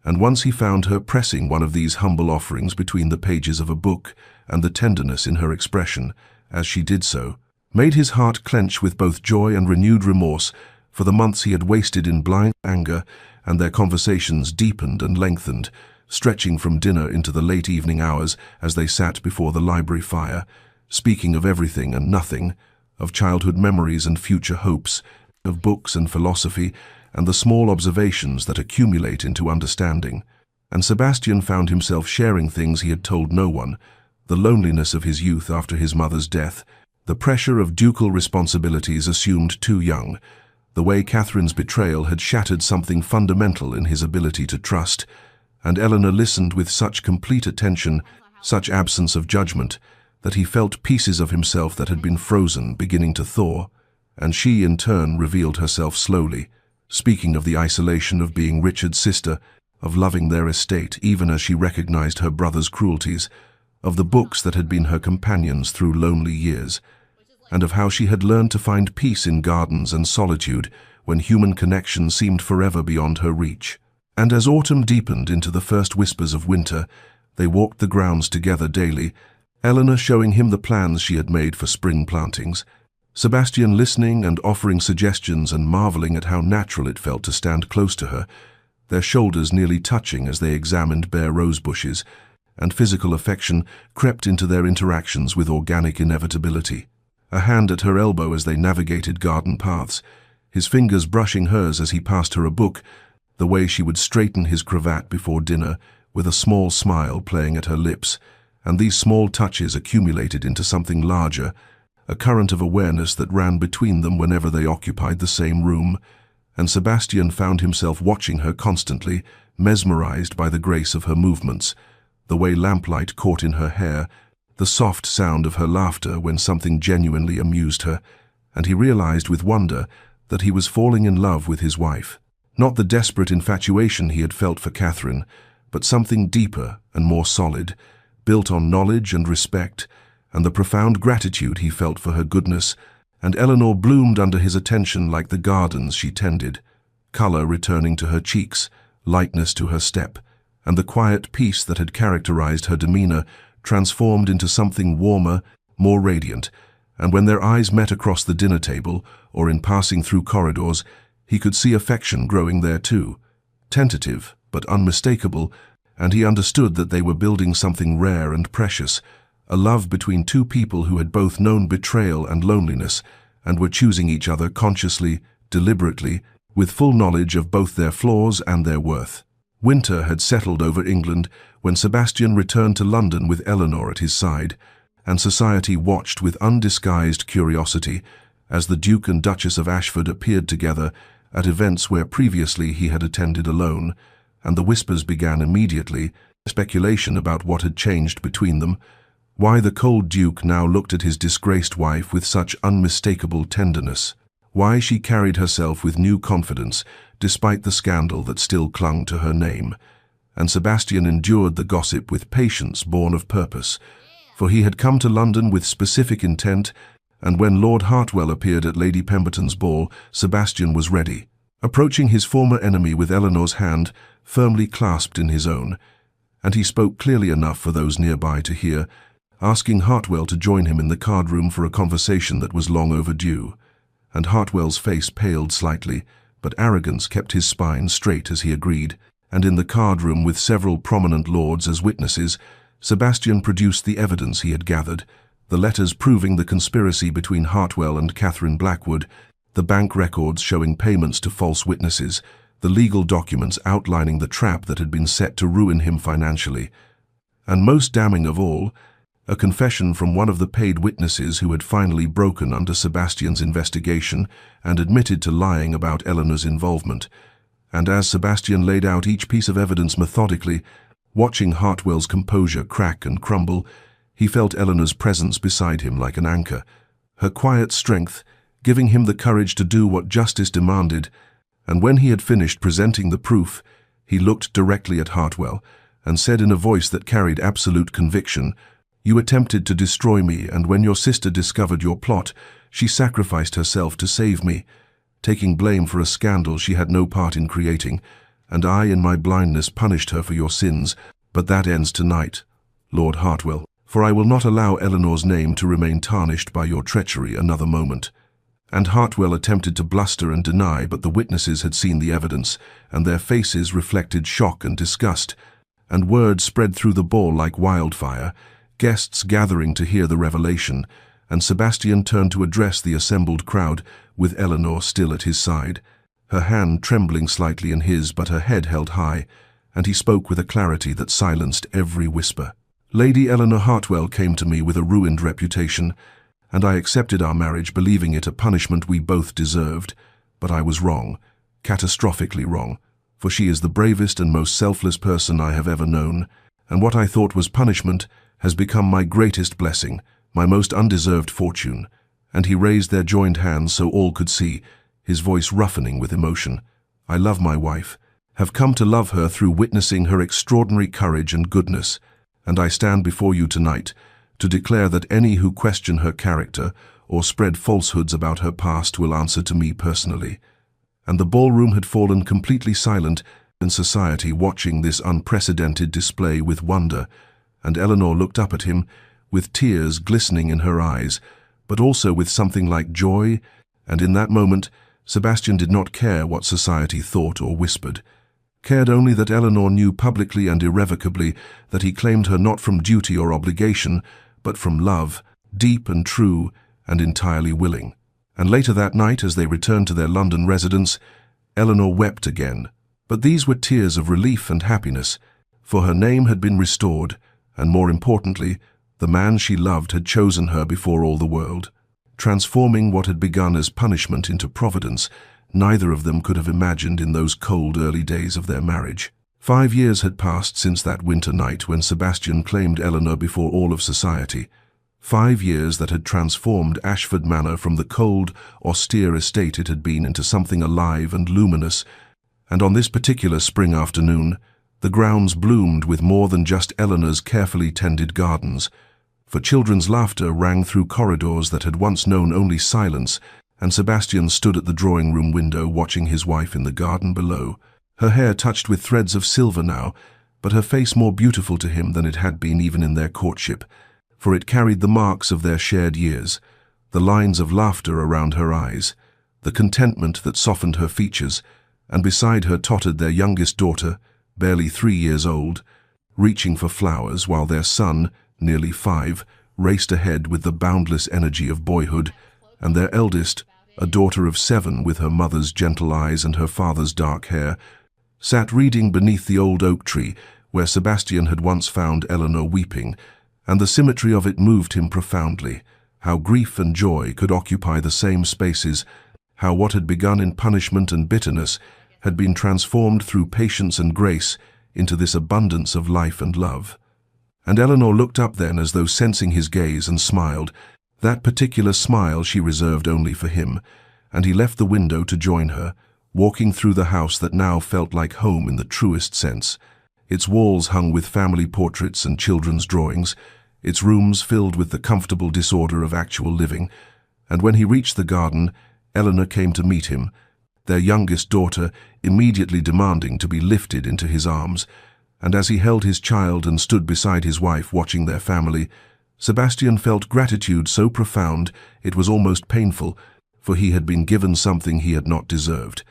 and once he found her pressing one of these humble offerings between the pages of a book, and the tenderness in her expression, as she did so, made his heart clench with both joy and renewed remorse for the months he had wasted in blind anger, and their conversations deepened and lengthened, stretching from dinner into the late evening hours as they sat before the library fire, speaking of everything and nothing, of childhood memories and future hopes, of books and philosophy, and the small observations that accumulate into understanding. And Sebastian found himself sharing things he had told no one, the loneliness of his youth after his mother's death, the pressure of ducal responsibilities assumed too young, the way Catherine's betrayal had shattered something fundamental in his ability to trust, and Eleanor listened with such complete attention, such absence of judgment, that he felt pieces of himself that had been frozen beginning to thaw, and she in turn revealed herself slowly, speaking of the isolation of being Richard's sister, of loving their estate even as she recognized her brother's cruelties, of the books that had been her companions through lonely years, and of how she had learned to find peace in gardens and solitude when human connection seemed forever beyond her reach. And as autumn deepened into the first whispers of winter, they walked the grounds together daily, Eleanor showing him the plans she had made for spring plantings, Sebastian listening and offering suggestions and marveling at how natural it felt to stand close to her, their shoulders nearly touching as they examined bare rose bushes, and physical affection crept into their interactions with organic inevitability. A hand at her elbow as they navigated garden paths, his fingers brushing hers as he passed her a book, the way she would straighten his cravat before dinner, with a small smile playing at her lips, and these small touches accumulated into something larger, a current of awareness that ran between them whenever they occupied the same room, and Sebastian found himself watching her constantly, mesmerized by the grace of her movements, the way lamplight caught in her hair, the soft sound of her laughter when something genuinely amused her, and he realized with wonder that he was falling in love with his wife. Not the desperate infatuation he had felt for Catherine, but something deeper and more solid, built on knowledge and respect, and the profound gratitude he felt for her goodness, and Eleanor bloomed under his attention like the gardens she tended, color returning to her cheeks, lightness to her step, and the quiet peace that had characterized her demeanor transformed into something warmer, more radiant, and when their eyes met across the dinner table or in passing through corridors, he could see affection growing there too, tentative but unmistakable, and he understood that they were building something rare and precious, a love between two people who had both known betrayal and loneliness, and were choosing each other consciously, deliberately, with full knowledge of both their flaws and their worth. Winter had settled over England when Sebastian returned to London with Eleanor at his side, and society watched with undisguised curiosity as the Duke and Duchess of Ashford appeared together at events where previously he had attended alone, and the whispers began immediately, speculation about what had changed between them, why the cold Duke now looked at his disgraced wife with such unmistakable tenderness, why she carried herself with new confidence despite the scandal that still clung to her name. And Sebastian endured the gossip with patience born of purpose, for he had come to London with specific intent, and when Lord Hartwell appeared at Lady Pemberton's ball, Sebastian was ready, approaching his former enemy with Eleanor's hand firmly clasped in his own, and he spoke clearly enough for those nearby to hear, asking Hartwell to join him in the card room for a conversation that was long overdue. And Hartwell's face paled slightly, but arrogance kept his spine straight as he agreed, and in the card room with several prominent lords as witnesses, Sebastian produced the evidence he had gathered, the letters proving the conspiracy between Hartwell and Catherine Blackwood, the bank records showing payments to false witnesses, the legal documents outlining the trap that had been set to ruin him financially, and most damning of all, a confession from one of the paid witnesses who had finally broken under Sebastian's investigation and admitted to lying about Eleanor's involvement. And as Sebastian laid out each piece of evidence methodically, watching Hartwell's composure crack and crumble, he felt Eleanor's presence beside him like an anchor, her quiet strength giving him the courage to do what justice demanded. And when he had finished presenting the proof, he looked directly at Hartwell and said in a voice that carried absolute conviction, "You attempted to destroy me, and when your sister discovered your plot, she sacrificed herself to save me, taking blame for a scandal she had no part in creating, and I in my blindness punished her for your sins, but that ends tonight, Lord Hartwell, for I will not allow Eleanor's name to remain tarnished by your treachery another moment." And Hartwell attempted to bluster and deny, but the witnesses had seen the evidence, and their faces reflected shock and disgust, and word spread through the ball like wildfire, guests gathering to hear the revelation, and Sebastian turned to address the assembled crowd, with Eleanor still at his side, her hand trembling slightly in his but her head held high, and he spoke with a clarity that silenced every whisper. "Lady Eleanor Hartwell came to me with a ruined reputation, and I accepted our marriage believing it a punishment we both deserved, but I was wrong, catastrophically wrong, for she is the bravest and most selfless person I have ever known, and what I thought was punishment has become my greatest blessing, my most undeserved fortune." And he raised their joined hands so all could see, his voice roughening with emotion. "I love my wife, have come to love her through witnessing her extraordinary courage and goodness, and I stand before you tonight to declare that any who question her character or spread falsehoods about her past will answer to me personally." And the ballroom had fallen completely silent, in society watching this unprecedented display with wonder, and Eleanor looked up at him, with tears glistening in her eyes, but also with something like joy, and in that moment, Sebastian did not care what society thought or whispered, cared only that Eleanor knew publicly and irrevocably that he claimed her not from duty or obligation, but from love, deep and true and entirely willing. And later that night, as they returned to their London residence, Eleanor wept again, but these were tears of relief and happiness, for her name had been restored, and more importantly, the man she loved had chosen her before all the world. Transforming what had begun as punishment into providence, neither of them could have imagined in those cold early days of their marriage. 5 years had passed since that winter night when Sebastian claimed Eleanor before all of society. 5 years that had transformed Ashford Manor from the cold, austere estate it had been into something alive and luminous, and on this particular spring afternoon, the grounds bloomed with more than just Eleanor's carefully tended gardens, for children's laughter rang through corridors that had once known only silence, and Sebastian stood at the drawing-room window watching his wife in the garden below, her hair touched with threads of silver now, but her face more beautiful to him than it had been even in their courtship, for it carried the marks of their shared years, the lines of laughter around her eyes, the contentment that softened her features, and beside her tottered their youngest daughter, barely 3 years old, reaching for flowers while their son, nearly 5, raced ahead with the boundless energy of boyhood, and their eldest, a daughter of 7 with her mother's gentle eyes and her father's dark hair, sat reading beneath the old oak tree where Sebastian had once found Eleanor weeping, and the symmetry of it moved him profoundly. How grief and joy could occupy the same spaces, how what had begun in punishment and bitterness had been transformed through patience and grace into this abundance of life and love. And Eleanor looked up then as though sensing his gaze and smiled, that particular smile she reserved only for him, and he left the window to join her, walking through the house that now felt like home in the truest sense, its walls hung with family portraits and children's drawings, its rooms filled with the comfortable disorder of actual living, and when he reached the garden, Eleanor came to meet him, their youngest daughter immediately demanding to be lifted into his arms, and as he held his child and stood beside his wife watching their family, Sebastian felt gratitude so profound it was almost painful, for he had been given something he had not deserved,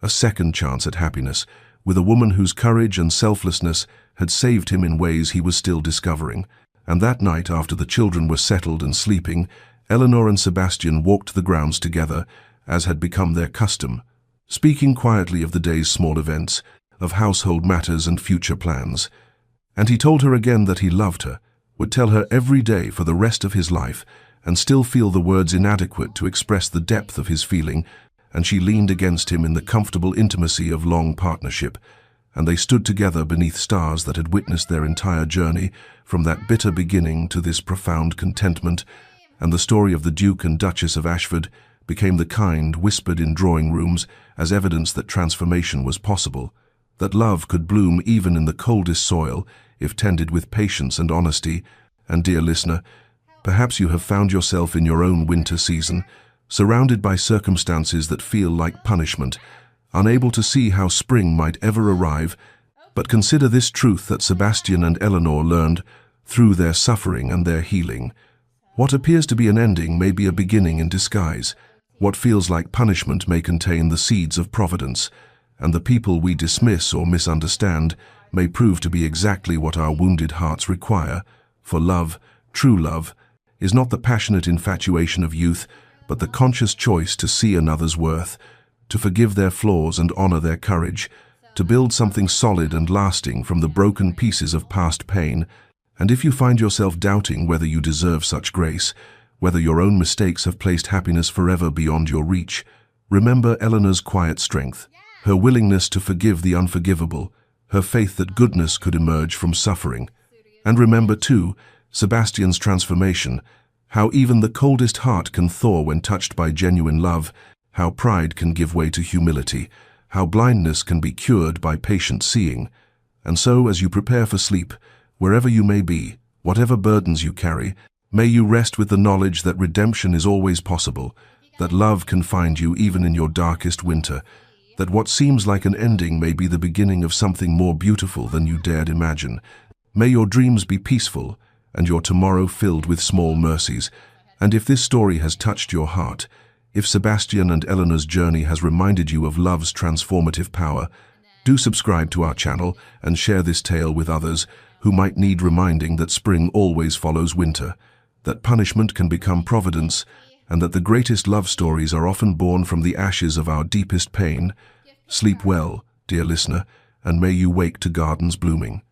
a second chance at happiness, with a woman whose courage and selflessness had saved him in ways he was still discovering. And that night, after the children were settled and sleeping, Eleanor and Sebastian walked the grounds together, as had become their custom, speaking quietly of the day's small events, of household matters and future plans. And he told her again that he loved her, would tell her every day for the rest of his life, and still feel the words inadequate to express the depth of his feeling, and she leaned against him in the comfortable intimacy of long partnership, and they stood together beneath stars that had witnessed their entire journey, from that bitter beginning to this profound contentment, and the story of the Duke and Duchess of Ashford became the kind whispered in drawing rooms as evidence that transformation was possible, that love could bloom even in the coldest soil if tended with patience and honesty. And dear listener, perhaps you have found yourself in your own winter season, surrounded by circumstances that feel like punishment, unable to see how spring might ever arrive, but consider this truth that Sebastian and Eleanor learned through their suffering and their healing. What appears to be an ending may be a beginning in disguise. What feels like punishment may contain the seeds of providence, and the people we dismiss or misunderstand may prove to be exactly what our wounded hearts require. For love, true love, is not the passionate infatuation of youth, but the conscious choice to see another's worth, to forgive their flaws and honor their courage, to build something solid and lasting from the broken pieces of past pain. And if you find yourself doubting whether you deserve such grace, whether your own mistakes have placed happiness forever beyond your reach, remember Eleanor's quiet strength, her willingness to forgive the unforgivable, her faith that goodness could emerge from suffering. And remember, too, Sebastian's transformation, how even the coldest heart can thaw when touched by genuine love, how pride can give way to humility, how blindness can be cured by patient seeing. And so, as you prepare for sleep, wherever you may be, whatever burdens you carry, may you rest with the knowledge that redemption is always possible, that love can find you even in your darkest winter, that what seems like an ending may be the beginning of something more beautiful than you dared imagine. May your dreams be peaceful, and your tomorrow filled with small mercies. And if this story has touched your heart, if Sebastian and Eleanor's journey has reminded you of love's transformative power, do subscribe to our channel and share this tale with others who might need reminding that spring always follows winter, that punishment can become providence, and that the greatest love stories are often born from the ashes of our deepest pain. Sleep well, dear listener, and may you wake to gardens blooming.